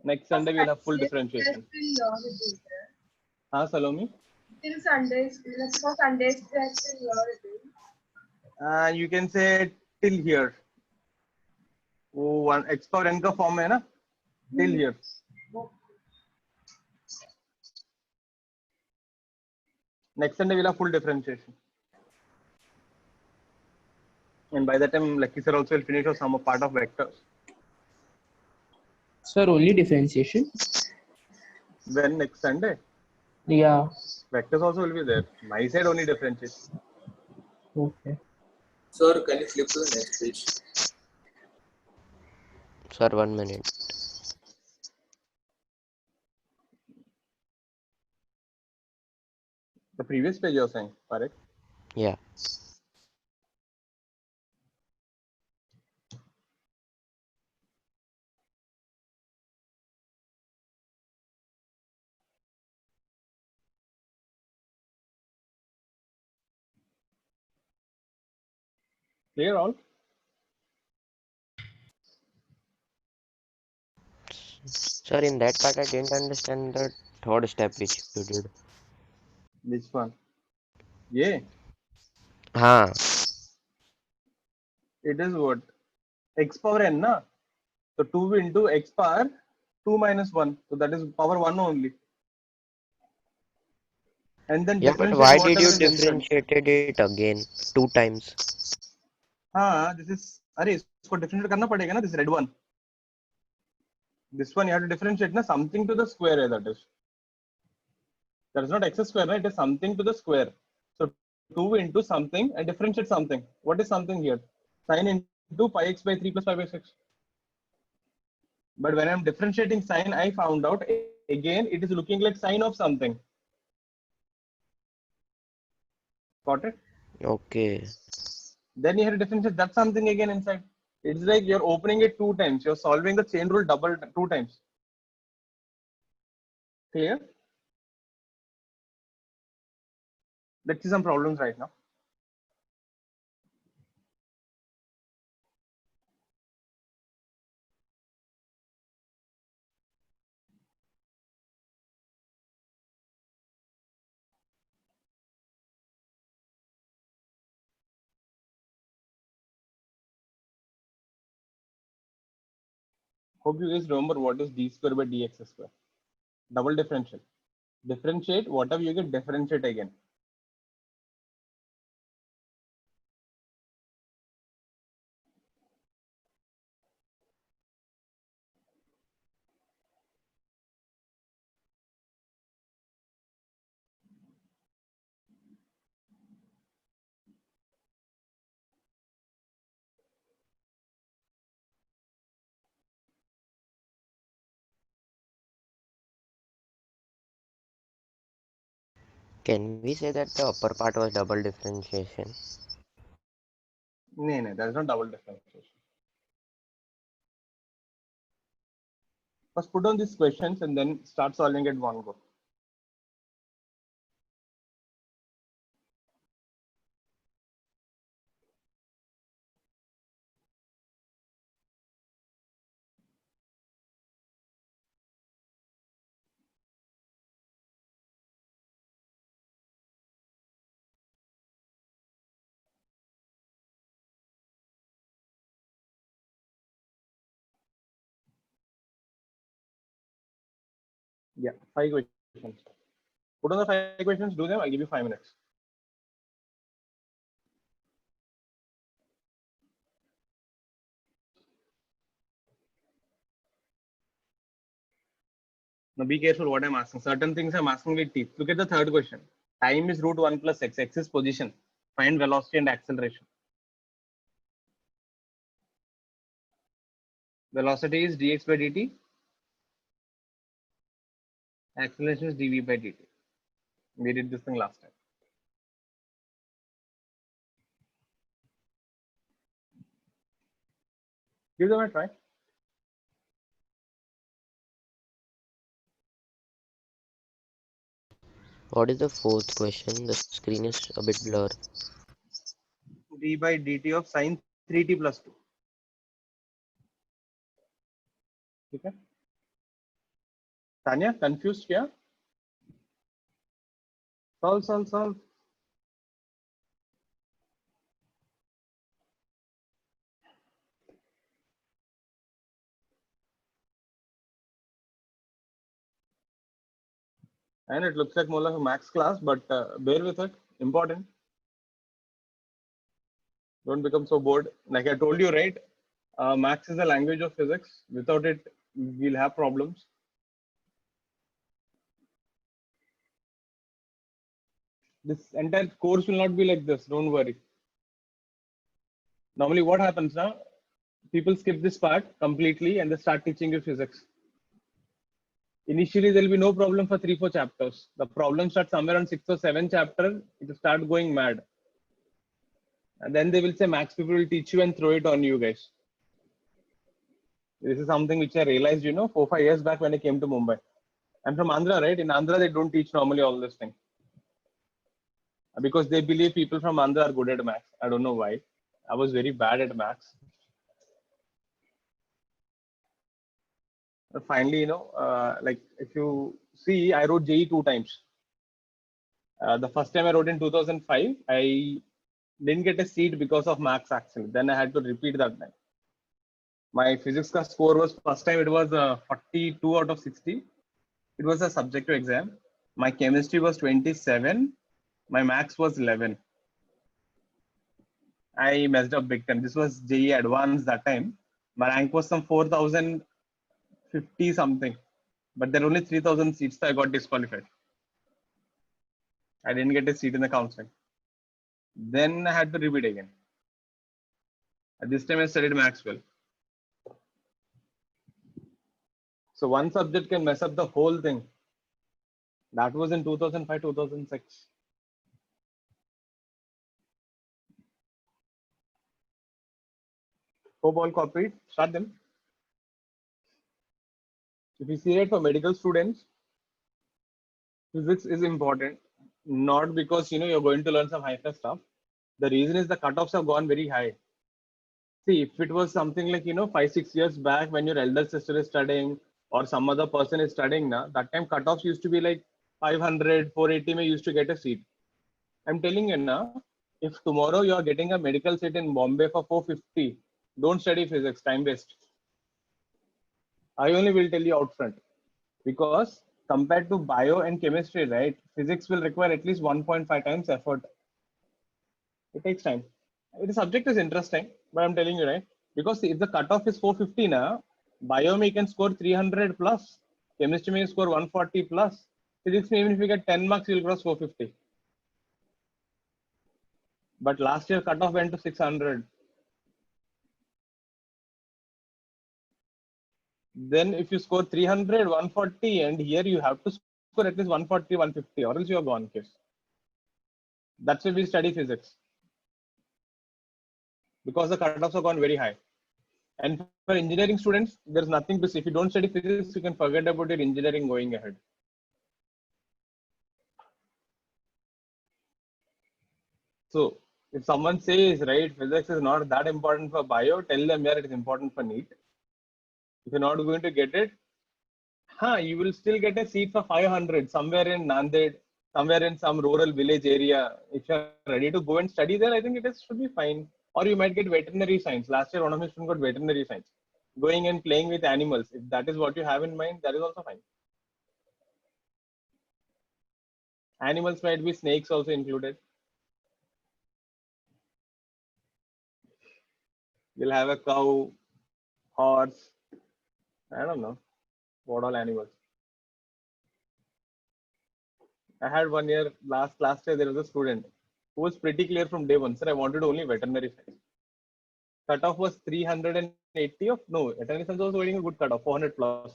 Next Sunday, we'll have full differentiation. Salome? Till Sundays, let's go Sundays, that's till your You can say till here. Oh, one x power n ka form hai na? Till here. Next Sunday, we'll have full differentiation. And by that time, Lucky sir also will finish off some part of vectors. Sir, only differentiation? When next Sunday? Yeah. Vectors also will be there. My side only differentiation. Okay. Sir, can you flip to the next page? Sir, 1 minute. The previous page you're saying, correct? Yeah. Clear all? Sir, in that part, I didn't understand the third step which you did. Which one? Yeah. Haan. It is what? X power n, na? So 2 into x power 2 minus 1. So that is power 1 only. And then Yeah, but why did you differentiated it again 2 times? This is, isko differentiate karna padega na, this red one. This one you have to differentiate na, something to the square, that is. That is not x square, na, it is something to the square. So 2 into something and differentiate something. What is something here? Sine into pi x by 3 plus pi by 6. But when I'm differentiating sine, I found out again it is looking like sine of something. Got it? Okay. Then you have to differentiate that something again inside. It's like you're opening it 2 times. You're solving the chain rule 2 times. Clear? Let's see some problems right now. Hope you guys remember what is d square by dx square. Double differential. Differentiate, whatever you get, differentiate again. Can we say that the upper part was double differentiation? No, that's not double differentiation. First put down these questions and then start solving it one go. Yeah, 5 questions. Put on the 5 questions, do them, I'll give you 5 minutes. Now be careful what I'm asking. Certain things I'm asking with teeth. Look at the third question. Time is root 1 plus x. X is position. Find velocity and acceleration. Velocity is dx by dt. Acceleration is dv by dt. We did this thing last time. Give them a try. What is the fourth question? The screen is a bit blurred. d by dt of sine 3t plus 2. Okay. Tanya, confused here? Solve. And it looks like more like a max class, but bear with it. Important. Don't become so bored. Like I told you, right? Max is the language of physics. Without it, we'll have problems. This entire course will not be like this. Don't worry. Normally, what happens now? People skip this part completely and they start teaching you physics. Initially, there will be no problem for 3-4 chapters. The problem starts somewhere on 6 or 7 chapter. It will start going mad. And then they will say, Max people will teach you and throw it on you guys. This is something which I realized, 4-5 years back when I came to Mumbai. I'm from Andhra, right? In Andhra, they don't teach normally all this thing. Because they believe people from Andhra are good at maths. I don't know why. I was very bad at maths. But finally, like if you see, I wrote JEE 2 times. The first time I wrote in 2005, I didn't get a seat because of maths actually. Then I had to repeat that time. My physics class score was first time it was 42 out of 60. It was a subjective exam. My chemistry was 27. My maths was 11. I messed up big time. This was JEE advanced that time. My rank was some 4,050 something, but there are only 3,000 seats, so I got disqualified. I didn't get a seat in the counseling. Then I had to repeat again. At this time I studied Maxwell. So one subject can mess up the whole thing. That was in 2005, 2006. Hope all copied. Start them. If you see it for medical students, Physics is important, not because you're going to learn some high stuff. The reason is the cutoffs have gone very high. See, if it was something like 5 6 years back when your elder sister is studying or some other person is studying now, that time cutoffs used to be like 500, 480 may used to get a seat. I'm telling you now, if tomorrow you are getting a medical seat in Bombay for 450, don't study physics, time waste. I only will tell you out front. Because compared to bio and chemistry, right, physics will require at least 1.5 times effort. It takes time. The subject is interesting, but I'm telling you, right, because if the cutoff is 450 now, bio may can score 300 plus, chemistry may score 140 plus, physics may even if you get 10 marks, you'll cross 450. But last year cutoff went to 600. Then if you score 300, 140, and here you have to score at least 140, 150, or else you are gone, kids. That's why we study physics. Because the cutoffs have gone very high. And for engineering students, there's nothing to see. If you don't study physics, you can forget about your engineering going ahead. So if someone says, right, physics is not that important for bio, tell them, yeah, it is important for NEET. If you're not going to get it, you will still get a seat for 500 somewhere in Nanded, somewhere in some rural village area. If you're ready to go and study there, I think should be fine. Or you might get veterinary science. Last year, one of my students got veterinary science. Going and playing with animals. If that is what you have in mind, that is also fine. Animals might be snakes also included. You'll have a cow, horse. I don't know what all animals. I had 1 year last year. There was a student who was pretty clear from day one. Sir, I wanted only veterinary science. Cutoff was 380 of no. Veterinary science was getting a good cutoff, 400 plus.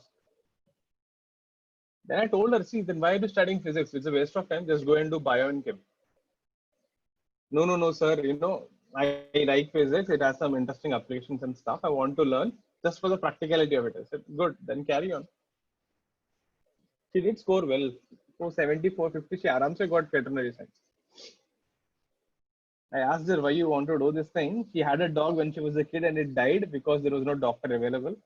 Then I told her, see, then why are you studying physics? It's a waste of time. Just go and do bio and chem. No, sir. I like physics. It has some interesting applications and stuff. I want to learn just for the practicality of it. I said, good, then carry on. She did score well. 470, 450. She aramse got veterinary science. I asked her why you want to do this thing. She had a dog when she was a kid and it died because there was no doctor available.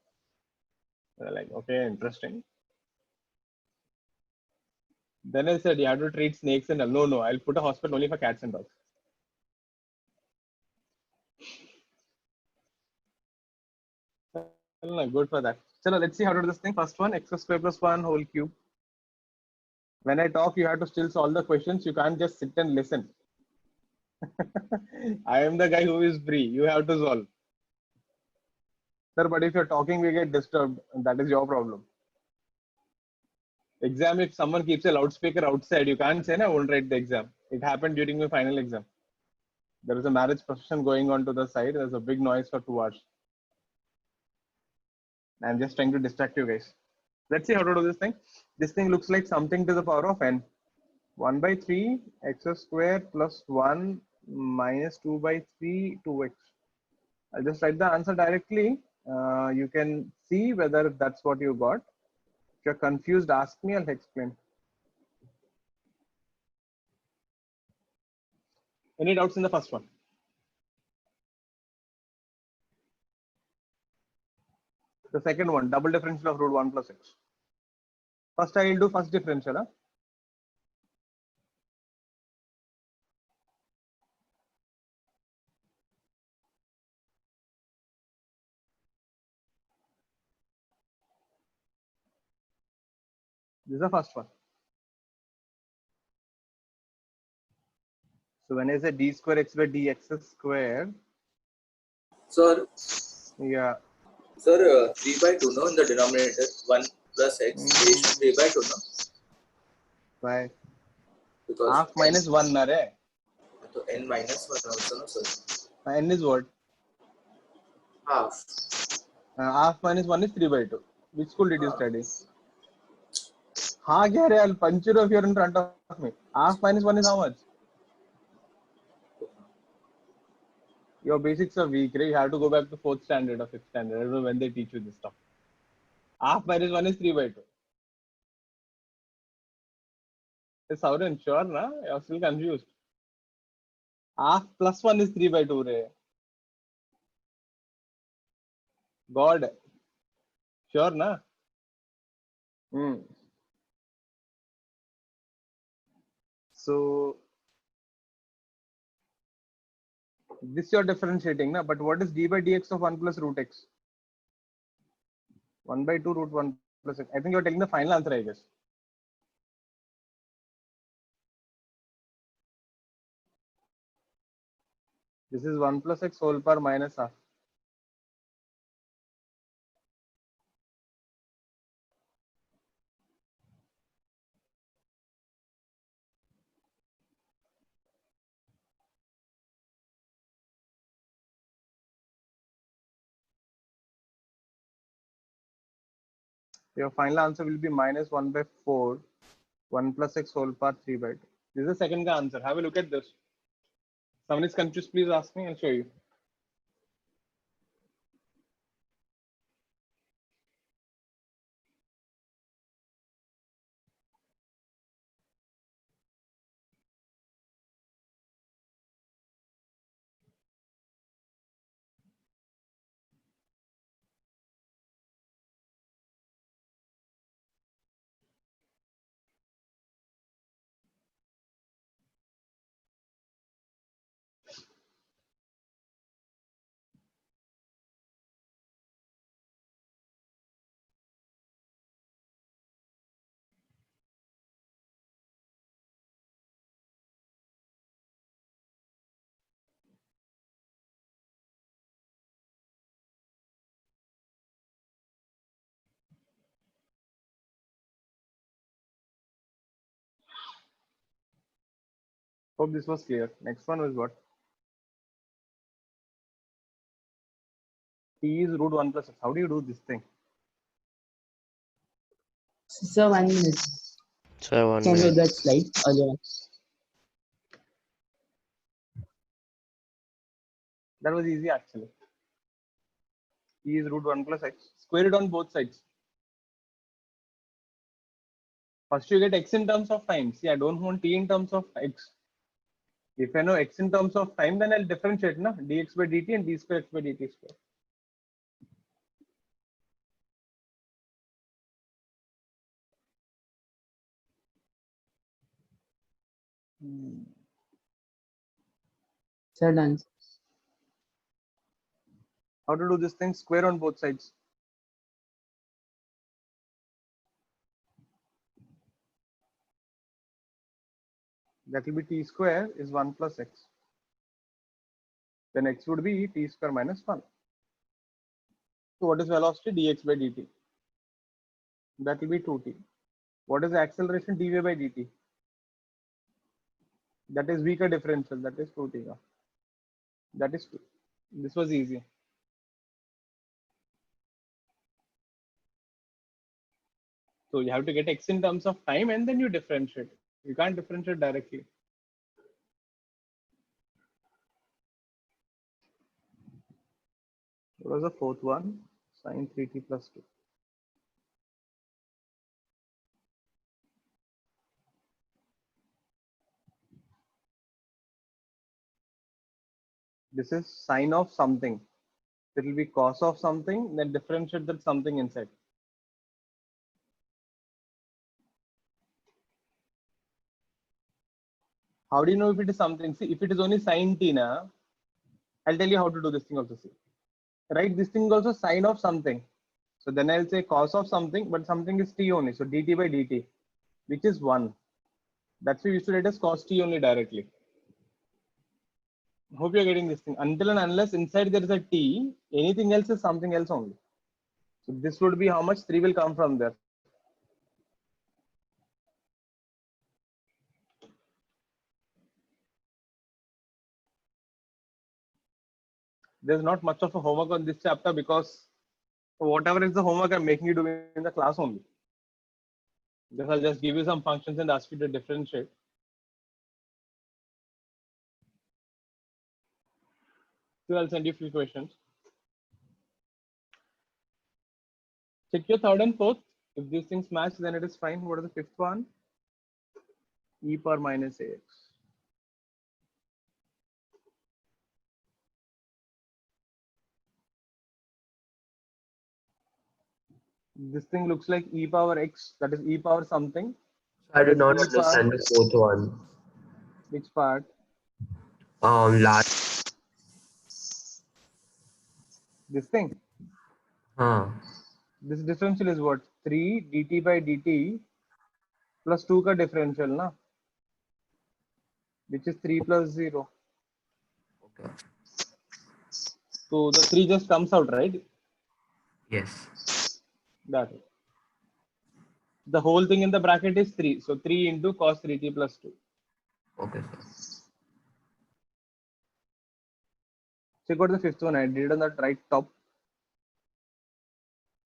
Like, okay, interesting. Then I said, you have to treat snakes and all. No, I'll put a hospital only for cats and dogs. Good for that. So let's see how to do this thing. First one, x square plus 1 whole cube. When I talk, you have to still solve the questions. You can't just sit and listen. I am the guy who is free. You have to solve. Sir, but if you're talking, we get disturbed. That is your problem. Exam, if someone keeps a loudspeaker outside, you can't say, no, I won't write the exam. It happened during my final exam. There was a marriage procession going on to the side. There's a big noise for 2 hours. I'm just trying to distract you guys. Let's see how to do this thing. This thing looks like something to the power of n. 1 by 3 x square plus 1 minus 2 by 3 2x. I'll just write the answer directly. You can see whether that's what you got. If you're confused, ask me, I'll explain. Any doubts in the first one? The second one, double differential of root 1 plus x. First, I will do first differential. Huh? This is the first one. So when I say d square x by dx square. Sir. Yeah. Sir, 3 by 2, no, in the denominator, 1 plus x raised to 3 by 2, no? Why? Because half minus 1, na re? So n minus 1 also, no, sir? N is what? Half. Half minus 1 is 3 by 2. Which school did you study? I'll punch you if you're in front of me. Half minus 1 is how much? Your basics are weak, right? You have to go back to 4th standard or 5th standard. I don't know when they teach you this stuff. Half minus 1 is 3 by 2. Saurin, sure, na? You're still confused. Half plus 1 is 3 by 2, re. God. Sure, na? Hmm. So, this you're differentiating, na? But what is d by dx of 1 plus root x? 1 by 2 root 1 plus x. I think you're telling the final answer, I guess. This is 1 plus x whole power minus half. Your final answer will be minus 1 by 4, 1 plus x whole power 3 by 2. This is the second answer. Have a look at this. Someone is confused, please ask me, I'll show you. Hope this was clear. Next one was what? T is root 1 plus x. How do you do this thing? So 1 minute. So 1 Can you minute. that slide earlier? That was easy actually. T is root 1 plus x. Square it on both sides. First you get x in terms of time. See, I don't want t in terms of x. If I know x in terms of time, then I'll differentiate, na? Dx by dt and d square x by dt square. So done. How to do this thing? Square on both sides. That will be t square is 1 plus x. Then x would be t square minus 1. So what is velocity? Dx by dt. That will be 2t. What is the acceleration? dv by dt. That is weaker differential. That is 2t. That is 2. This was easy. So you have to get x in terms of time and then you differentiate. You can't differentiate directly. What was the fourth one? Sine 3t plus 2. This is sine of something. It will be cos of something, then differentiate that something inside. How do you know if it is something? See, if it is only sine t, na, I'll tell you how to do this thing also. See, right? This thing is also sine of something. So then I'll say cos of something, but something is t only. So dt by dt, which is 1. That's why we used to write as cos t only directly. Hope you're getting this thing. Until and unless inside there is a t, anything else is something else only. So this would be how much 3 will come from there. There's not much of a homework on this chapter because whatever is the homework I'm making you do in the class only. Because I'll just give you some functions and ask you to differentiate. So I'll send you a few questions. Check your third and fourth. If these things match, then it is fine. What is the fifth one? e power minus ax. This thing looks like e power x, that is e power something. I did not E power, understand the fourth one. which part? Last. This thing. This differential is what? 3 dt by dt plus 2 ka differential, na? Which is 3 plus 0. Okay. So the 3 just comes out, right? Yes. That is. The whole thing in the bracket is 3. So 3 into cos 3t plus 2. Okay, sir. Check out the fifth one. I did it on that right top.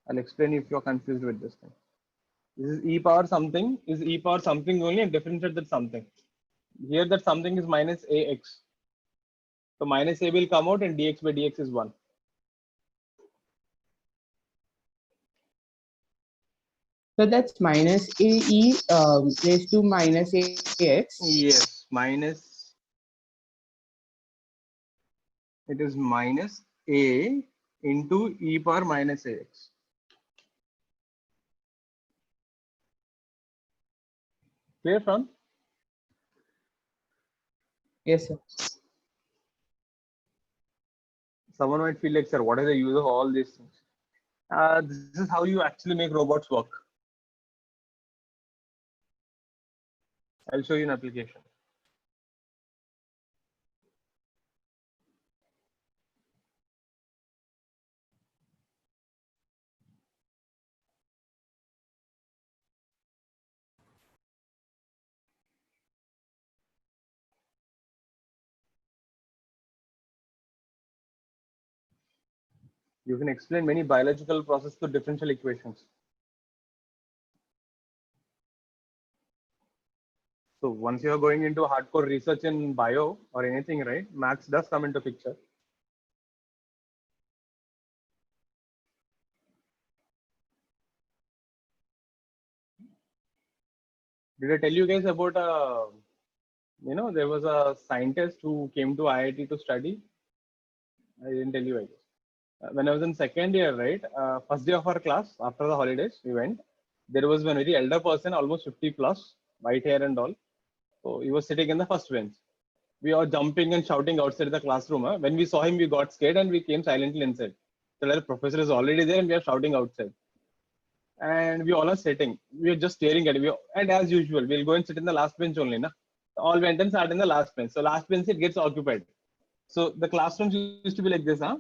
I'll explain if you're confused with this thing. This is e power something. Is e power something only and differentiate that something. Here that something is minus ax. So minus a will come out and dx by dx is 1. So that's minus ae raised to minus ax. Yes, minus. It is minus a into e power minus ax. Clear, Fran? Yes, sir. Someone might feel like, sir, what is the use of all these things? This is how you actually make robots work. I'll show you an application. You can explain many biological processes to differential equations. So once you are going into hardcore research in bio or anything, right, maths does come into picture. Did I tell you guys about there was a scientist who came to IIT to study? I didn't tell you, I guess. When I was in second year, right, first day of our class, after the holidays, we went. There was one very elder person, almost 50 plus, white hair and all. So he was sitting in the first bench. We are jumping and shouting outside the classroom. Huh? When we saw him, we got scared and we came silently inside. So the professor is already there and we are shouting outside. And we all are sitting. We are just staring at it. And as usual, we'll go and sit in the last bench only. Na? All went and sat in the last bench. So last bench, it gets occupied. So the classrooms used to be like this. Huh?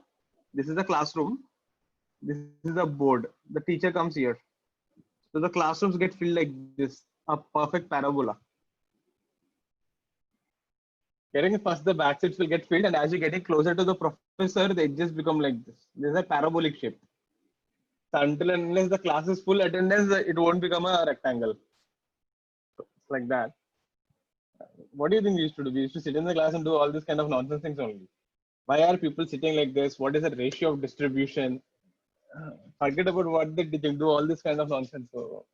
This is the classroom. This is the board. The teacher comes here. So the classrooms get filled like this, a perfect parabola. Getting first, the back seats will get filled, and as you're getting closer to the professor, they just become like this. This is a parabolic shape. So until and unless the class is full attendance, it won't become a rectangle. So it's like that. What do you think we used to do? We used to sit in the class and do all this kind of nonsense things only. Why are people sitting like this? What is the ratio of distribution? Forget about what they did. Do all this kind of nonsense. So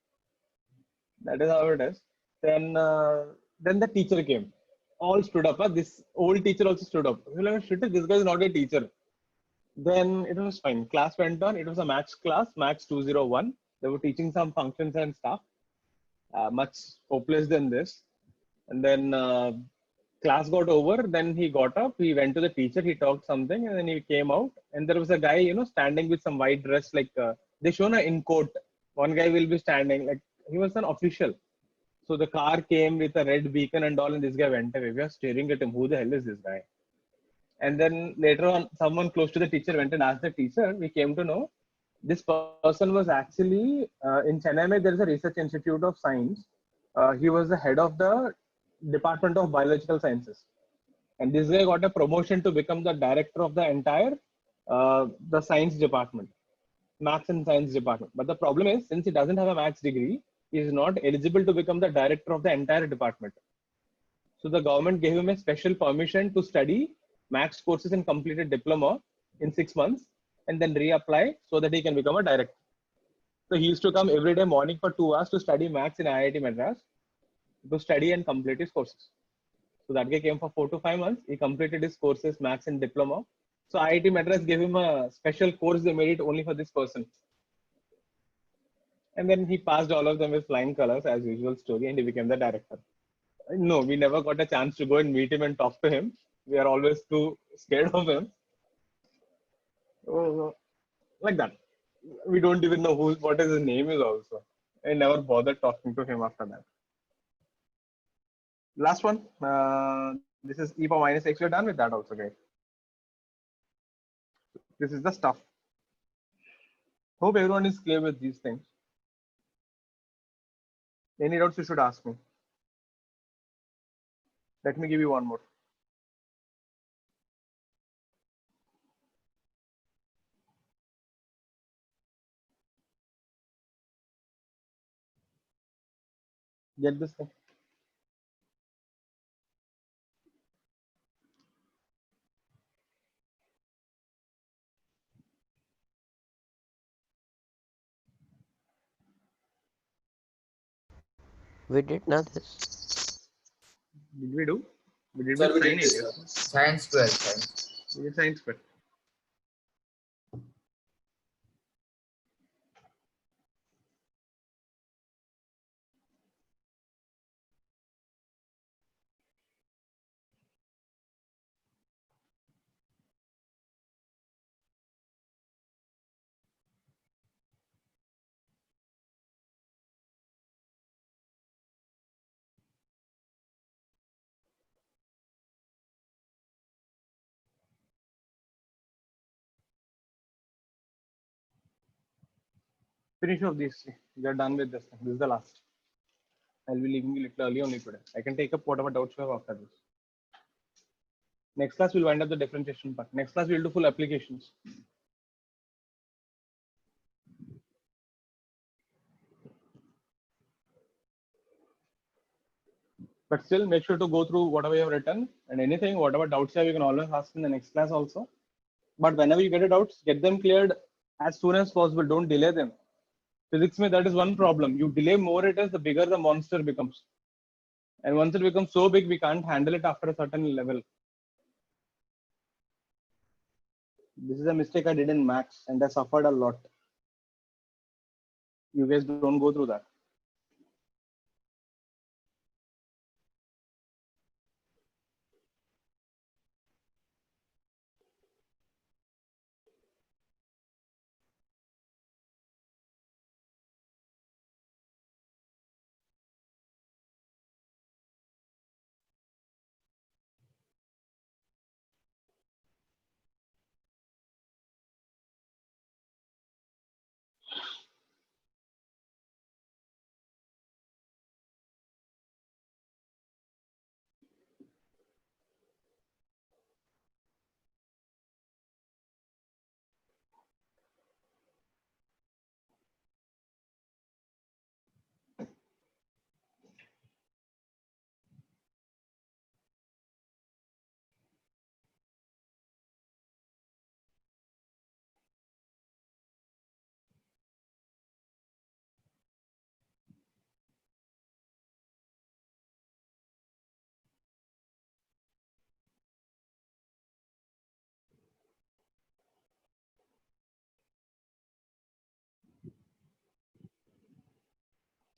that is how it is. Then the teacher came. All stood up. This old teacher also stood up. Like, shit, this guy is not a teacher. Then it was fine. Class went on. It was a maths class, maths 201. They were teaching some functions and stuff. Much hopeless than this. And then class got over. Then he got up. He went to the teacher. He talked something, and then he came out. And there was a guy, standing with some white dress, like they shown in court. One guy will be standing, like he was an official. So the car came with a red beacon and all, and this guy went away. We are staring at him. Who the hell is this guy? And then later on, someone close to the teacher went and asked the teacher. We came to know this person was actually in Chennai. There is a research institute of science. He was the head of the Department of Biological Sciences. And this guy got a promotion to become the director of the entire the science department, maths and science department. But the problem is, since he doesn't have a maths degree, he is not eligible to become the director of the entire department. So the government gave him a special permission to study maths courses and complete a diploma in 6 months and then reapply so that he can become a director. So he used to come every day morning for 2 hours to study maths in IIT Madras. to study and complete his courses. So that guy came for 4 to 5 months. He completed his courses, maths and diploma. So IIT Madras gave him a special course. They made it only for this person. And then he passed all of them with flying colors as usual story, and he became the director. No, we never got a chance to go and meet him and talk to him. We are always too scared of him. Oh, like that. We don't even know what his name is also. I never bothered talking to him after that. Last one. This is e power minus x. We're done with that also, guys. This is the stuff. Hope everyone is clear with these things. Any doubts you should ask me. Let me give you one more. Get this thing. We did not this. Did we do? We did Sir, with we sine did this, areas. sir. Science 12, science. We did sine square. Finish off these. We are done with this thing. This is the last. I'll be leaving you a little early only today. I can take up whatever doubts you have after this. Next class we'll wind up the differentiation part. Next class we'll do full applications. But still make sure to go through whatever you have written, and anything, whatever doubts you have, you can always ask in the next class also. But whenever you get a doubts, get them cleared as soon as possible. Don't delay them. Physics mein, that is one problem. You delay more it is, the bigger the monster becomes. And once it becomes so big, we can't handle it after a certain level. This is a mistake I did in maths, and I suffered a lot. You guys don't go through that.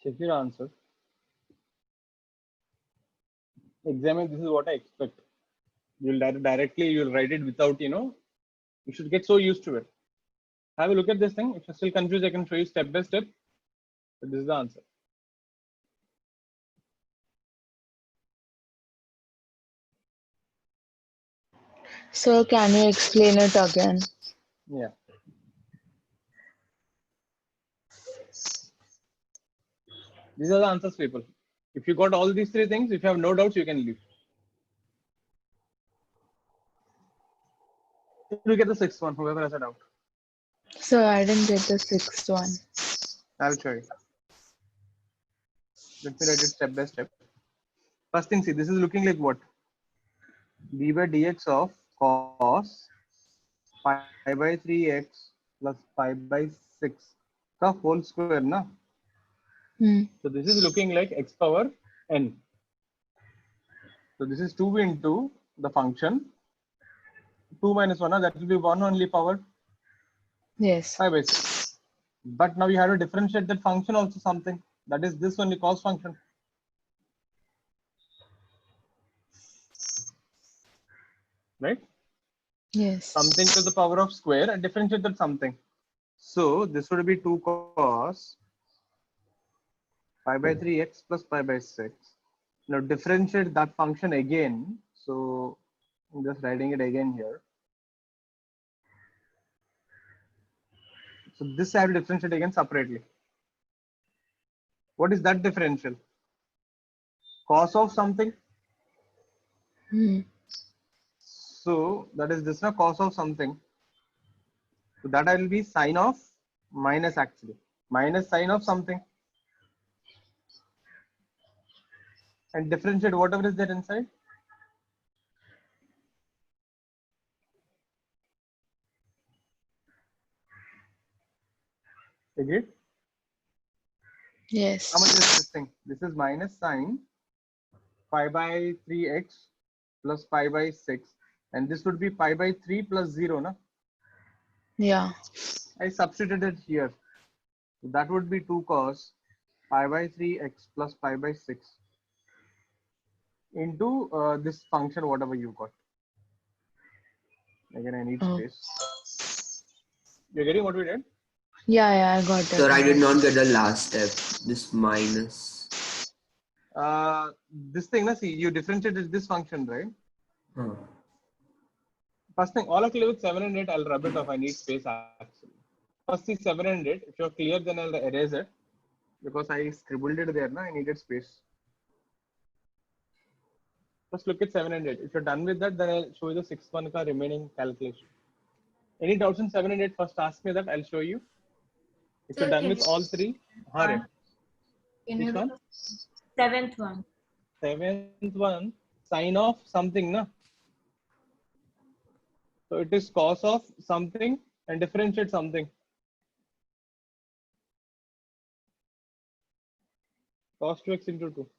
Check your answer. Examine. This is what I expect. You'll directly you'll write it without you should get so used to it. Have a look at this thing. If you're still confused, I can show you step by step. But this is the answer. Sir, can you explain it again? Yeah. These are the answers, people. If you got all these three things, if you have no doubts, you can leave. Look at the sixth one, whoever has a doubt. Sir, I didn't get the sixth one. I'll show you. Let me write it step by step. First thing, see, this is looking like what? d by dx of cos pi by 3x plus pi by 6 का whole square, na? Hmm. So this is looking like x power n. So this is 2 into the function 2 minus 1, that will be 1 only power Yes. 5 by 6. But now you have to differentiate that function also something. That is this only cos function. Right? Yes. Something to the power of square and differentiate that something. So this would be 2 cos pi by 3x plus pi by 6. Now differentiate that function again. So I'm just writing it again here. So this I have to differentiate again separately. What is that differential? Cos of something. Hmm. So that is this now cos of something. So that will be sine of minus actually. Minus sine of something. And differentiate whatever is there inside. Agreed? Yes. How much is this thing? This is minus sine pi by 3x plus pi by 6. And this would be pi by 3 plus 0. Na? Yeah. I substituted it here. So that would be 2 cos pi by 3x plus pi by 6 into this function, whatever you got. Again, I need Oh. space. You're getting what we did? Yeah, I got it. Sir, I did not get the last step. This minus. This thing, na, see, you differentiated this function, right? Huh. First thing, all I clear with 7 and 8, I'll rub it off. I need space actually. First see 7 and 8. If you're clear, then I'll erase it because I scribbled it there. Na? I needed space. First look at 7 and 8. If you're done with that, then I'll show you the 6th one ka remaining calculation. Any doubts in 7 and 8? First ask me that. I'll show you. If you're Sir, done can with you- all three, hurry. Can Which you do one? the seventh one? Seventh one, sine of something, na? So it is cos of something and differentiate something. Cos 2x into 2.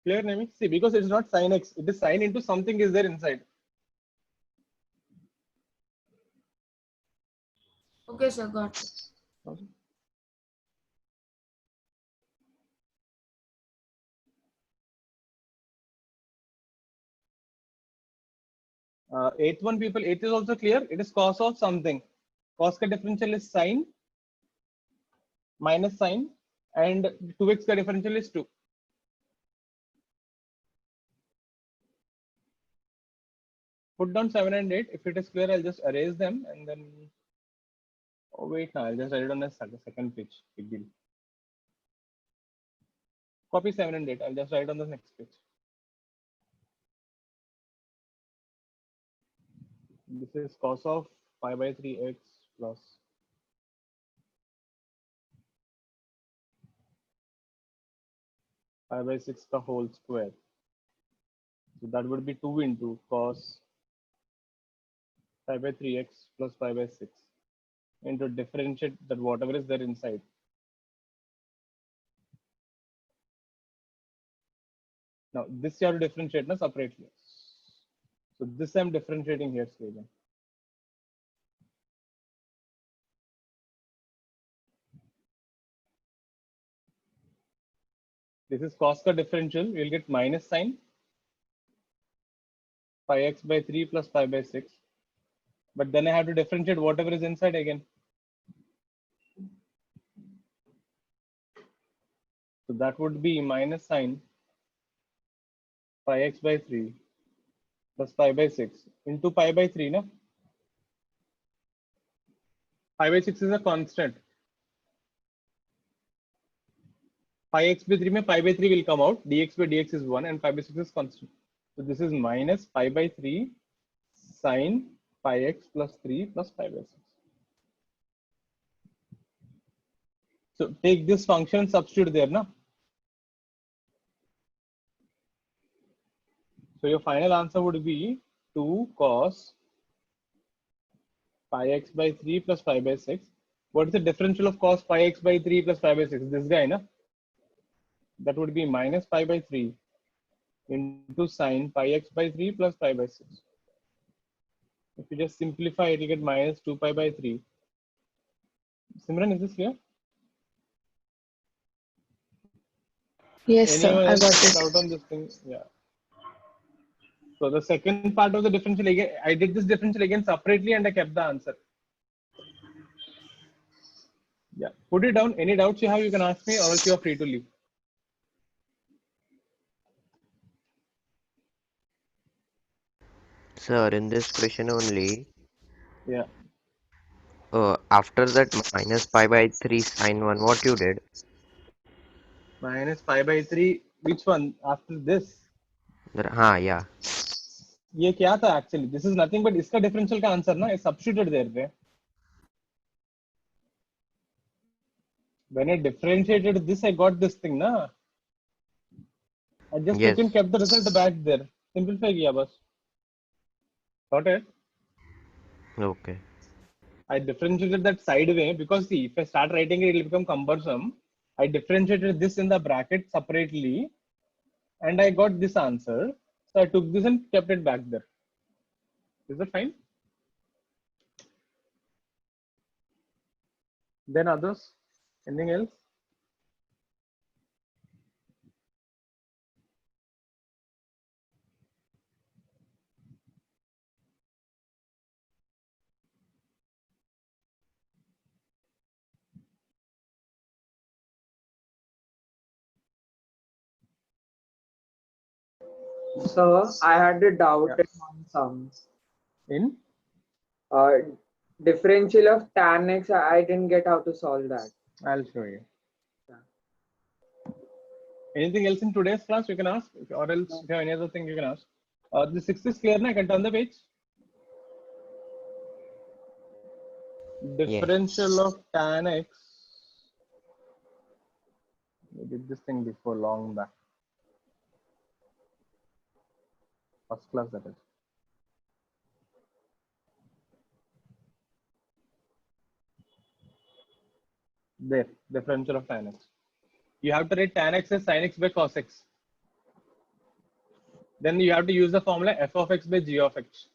Clear, Nemi? See, because it's not sine x, it is sine into something is there inside. Okay, sir, got it. Okay. Eighth one, people, eighth is also clear. It is cos of something. Cos ka differential is sine minus sine, and 2x ka differential is 2. Put down 7 and 8. If it is clear, I'll just erase them and then. Oh, wait, no, I'll just write it on the second page. Big deal. Copy 7 and 8. I'll just write on the next page. This is cos of pi by 3x plus pi by 6 the whole square. So that would be 2 into cos pi by 3x plus pi by 6 into differentiate that whatever is there inside. Now this you have to differentiate separately. So this I'm differentiating here slowly. This is cos ka differential. You'll get minus sine pi x by 3 plus pi by 6. But then I have to differentiate whatever is inside again. So that would be minus sine pi x by 3 plus pi by 6 into pi by 3. No? Pi by 6 is a constant. Pi x by 3 mein pi by 3 will come out. Dx by dx is 1 and pi by 6 is constant. So this is minus pi by 3 sine pi x plus 3 plus pi by 6. So take this function and substitute there. No? So your final answer would be 2 cos pi x by 3 plus pi by 6. What is the differential of cos pi x by 3 plus pi by 6? This guy, na? That would be minus pi by 3 into sine pi x by 3 plus pi by 6. If you just simplify it, you get minus 2 pi by 3. Simran, is this clear? Yes, sir. Anyone I else got got it. out on this thing? Yeah. So the second part of the differential again, I did this differential again separately and I kept the answer. Yeah. Put it down. Any doubts you have, you can ask me, or else you are free to leave. Sir, in this question only, Yeah. after that minus pi by 3 sine 1, what you did? Minus pi by 3. Which one? After this? Yeah. ये क्या था actually? This is nothing but इसका differential का answer ना? I substituted there पे. When I differentiated this, I got this thing ना? I just took Yes. and kept the result back there. Simplify किया बस. Got it? Okay. I differentiated that sideway because see, if I start writing it, it will become cumbersome. I differentiated this in the bracket separately and I got this answer. So I took this and kept it back there. Is that fine? Then others? Anything else? So I had a doubt Yeah. in one sum. In? Differential of tan x, I didn't get how to solve that. I'll show you. Anything else in today's class you can ask, or else if you have any other thing you can ask. The sixth is clear now. I can turn the page. Differential of tan x. We did this thing before long back. First class that is. There, differential of tan x. You have to write tan x as sin x by cos x. Then you have to use the formula f of x by g of x.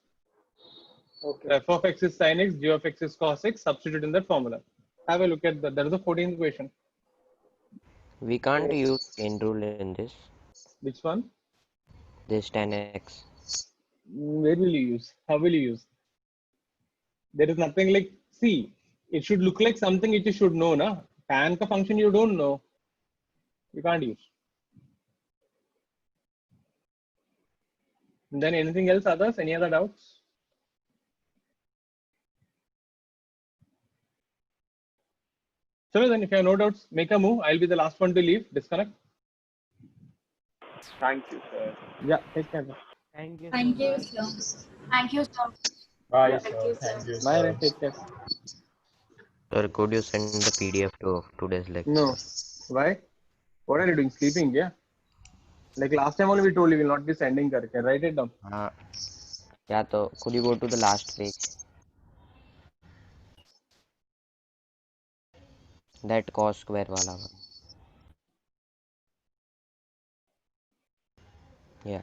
Okay. F of x is sin x, g of x is cos x. Substitute in that formula. Have a look at that. That is the 14th question. We can't use chain rule in this. Which one? This tan x. Where will you use? How will you use? There is nothing like, see, it should look like something which you should know, na? Tan ka function you don't know. You can't use. And then anything else, others? Any other doubts? So then if you have no doubts, make a move. I'll be the last one to leave. Disconnect. Thank you, sir. Yeah, take care. Thank you, sir. Thank you, sir. Bye, Yeah. sir. Thank you, Bye, sir. take care. Sir, could you send the PDF to today's lecture? No. Why? What are you doing? Sleeping, yeah? Like last time only we told you we will not be sending karke. Write it down. Yeah, so could you go to the last page? That cos square wala one. Yeah.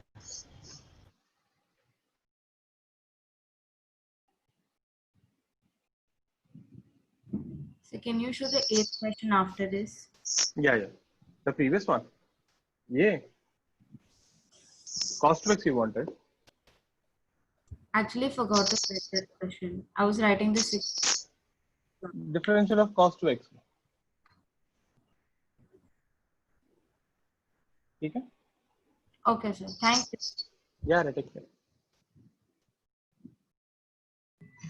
So can you show the eighth question after this? Yeah. The previous one. Yeah. Cost x you wanted. Actually, forgot to write that question. I was writing the sixth. Differential of cos to x. Okay? Okay, sir. Thank you. Yeah, take care.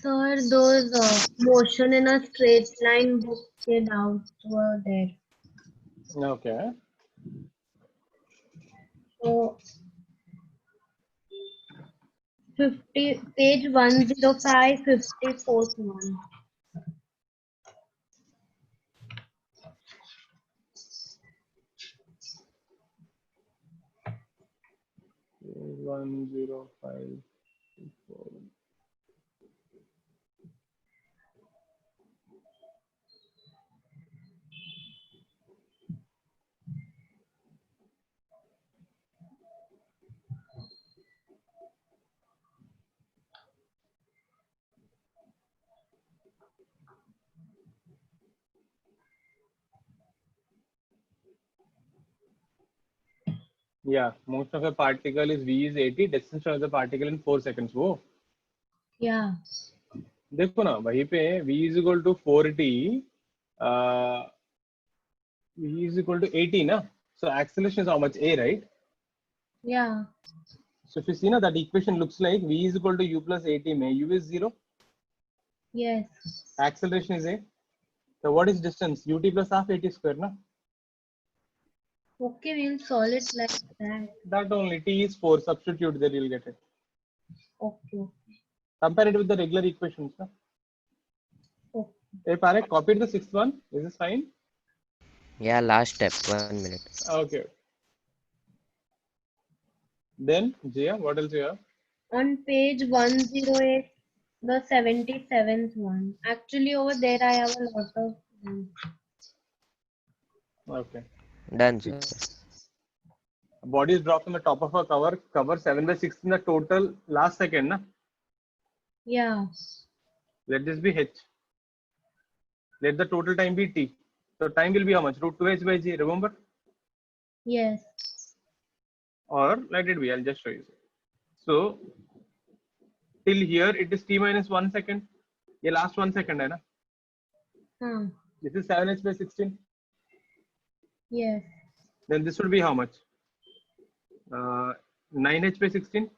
Sir, those motion in a straight line book के doubts were there. Okay. So page 105, 54th one. Page 105. Yeah, most of the particle is v is 80, distance of the particle in 4 seconds. वो Yeah. देखो ना वहीं पे v is equal to 4t, v is equal to 80 ना, so acceleration is how much, a, right? Yeah. So if you see now that equation looks like v is equal to u plus 80 में u is 0, Yes. acceleration is a. So what is distance? ut plus half 80 square ना. Okay, we'll solve it like that. That only, t is 4, substitute there, you'll get it. Okay. Compare it with the regular equations ना. Okay. Hey Parek, copied the 6th one. Is this fine? Yeah, last step. 1 minute. Okay. Then Jia, what else you have? On page 108, the 77th one. Actually, over there I have a lot of. Okay. Done, sir. Body is dropped on the top of a cover 7 by 6 in the total last second, na? Yeah. Let this be h. Let the total time be t. So time will be how much? Root 2h by g, remember? Yes. Or let it be, I'll just show you. So till here it is t minus 1 second. ये last 1 second है ना? This is 7h by 16. Yes. Then this would be how much? 9h by 16.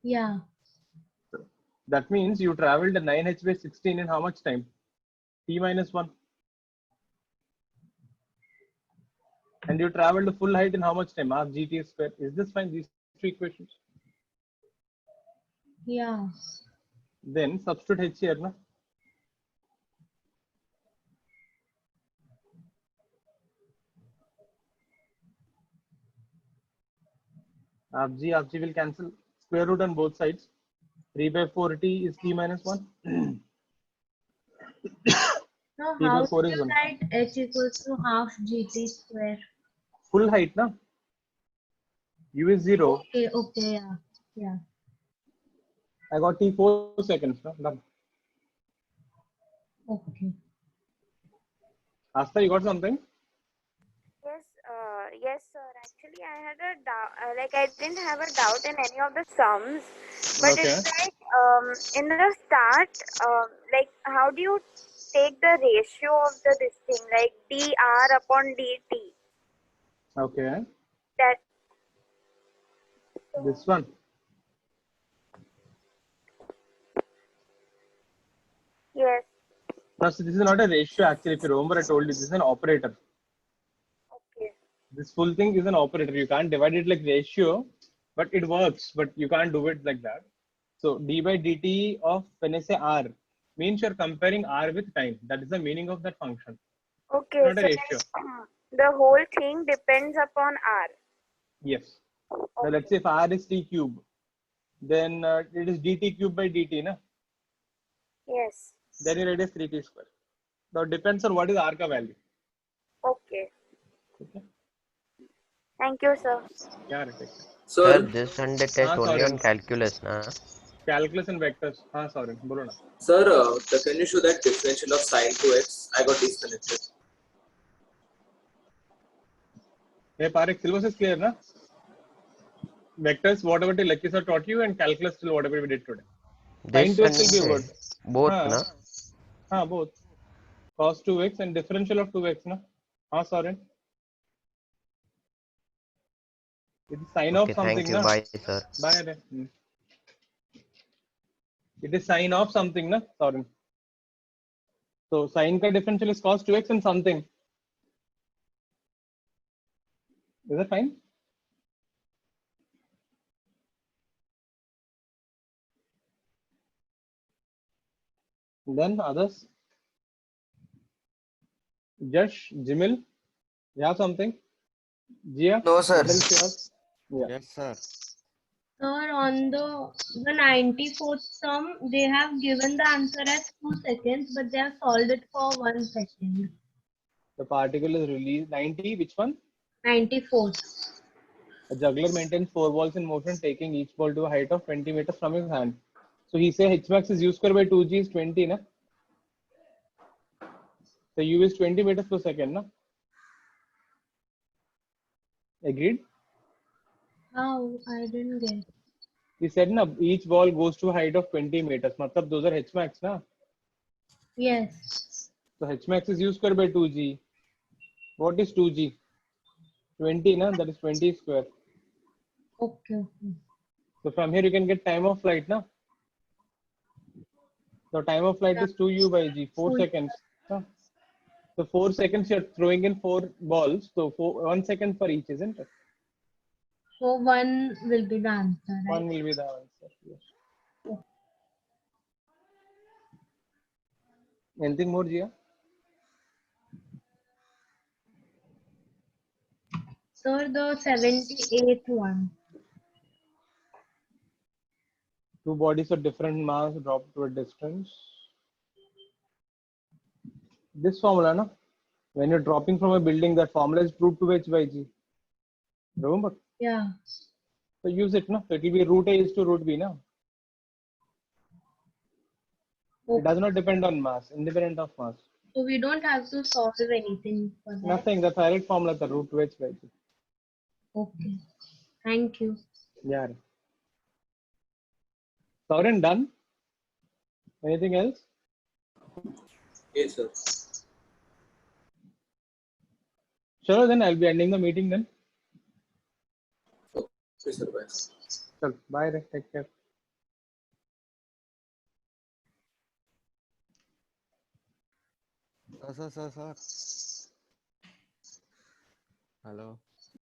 Yeah. That means you traveled 9h by 16 in how much time? T minus 1. And you traveled the full height in how much time? Half gt square. Is this fine? These three equations. Yeah. Then substitute h here, na? Half g will cancel. Square root on both sides. 3 by 4t is t minus 1. Now, 3 by how 4 do is you 1. write h equals to half gt square? Full height, na? U is 0. Okay, okay, yeah. Yeah. I got t 4 seconds, na? Done. Okay. Asta, you got something? Yes, sir. Actually, I had a doubt. Like, I didn't have a doubt in any of the sums, but Okay. it's like in the start, like, how do you take the ratio of this thing, like dr upon dt? Okay. That. This one. Yes. Now, so this is not a ratio actually. If you remember, I told you this is an operator. Okay. This full thing is an operator. You can't divide it like ratio, but it works. But you can't do it like that. So d by dt of when I say r means you're comparing r with time. That is the meaning of that function. Okay. Not a So ratio. the whole thing depends upon r. Yes. Now let's say if r is t cube, then it is dt cube by dt, na? Yes. Then you write as 3t square. Now it depends on what is r ka value. Okay. Okay. Thank you, sir. Yeah, right. Sir, this Sunday test only sorry. on calculus, na? Calculus and vectors. Sorry. Bolo na. Sir, can you show that differential of sine 2x? I got disconnected. Hey, Parek, syllabus is clear, na? Vectors, whatever the lectures are taught you, and calculus still whatever we did today. Sine This 2x will be Sunday, good. both, na? Both. Cos 2x and differential of 2x, na? Sorry. It is sine of Okay, something, thank you. na? Bye, sir. Bye. It is sine of something, na? Sorry. So sine ka differential is cos 2x and something. Is that fine? Then others. Josh, Jimil, you have something? Jia? No, sir. What else you have? Yeah. Yes, sir. Sir, on the 94th sum, they have given the answer as 2 seconds, but they have solved it for 1 second. The particle is released 90. Which one? 94th. A juggler maintains 4 balls in motion, taking each ball to a height of 20 meters from his hand. So he says h max is u square by 2g is 20, na? So u is 20 meters per second, na? Agreed? How? I didn't get. We said na each ball goes to a height of 20 meters. Matlab those are h max na. Yes. So h max is u square by 2g. What is 2g? 20 na, that is 20 square. Okay. So from here you can get time of flight na. So time of flight is 2u by g, 4 seconds. Huh? So 4 seconds you're throwing in 4 balls. So 1 second for each, isn't it? So one will be the answer, right? One will be the answer. Yes. Anything more, Jia? Sir, the 78th one. Two bodies of different mass drop to a distance. This formula, no? When you're dropping from a building, that formula is root 2h by g. Remember? Yeah. So use it, no? So it will be root a is to root b, no? It does not depend on mass, independent of mass. So we don't have to solve anything for that. Nothing. The direct formula, the root 2h by g. Okay. Thank you. Yeah. Saurin, done? Anything else? Yes, sir. Sure, then I'll be ending the meeting then. Okay, sir. Bye. Chal, bye. Take care. Sir. Hello.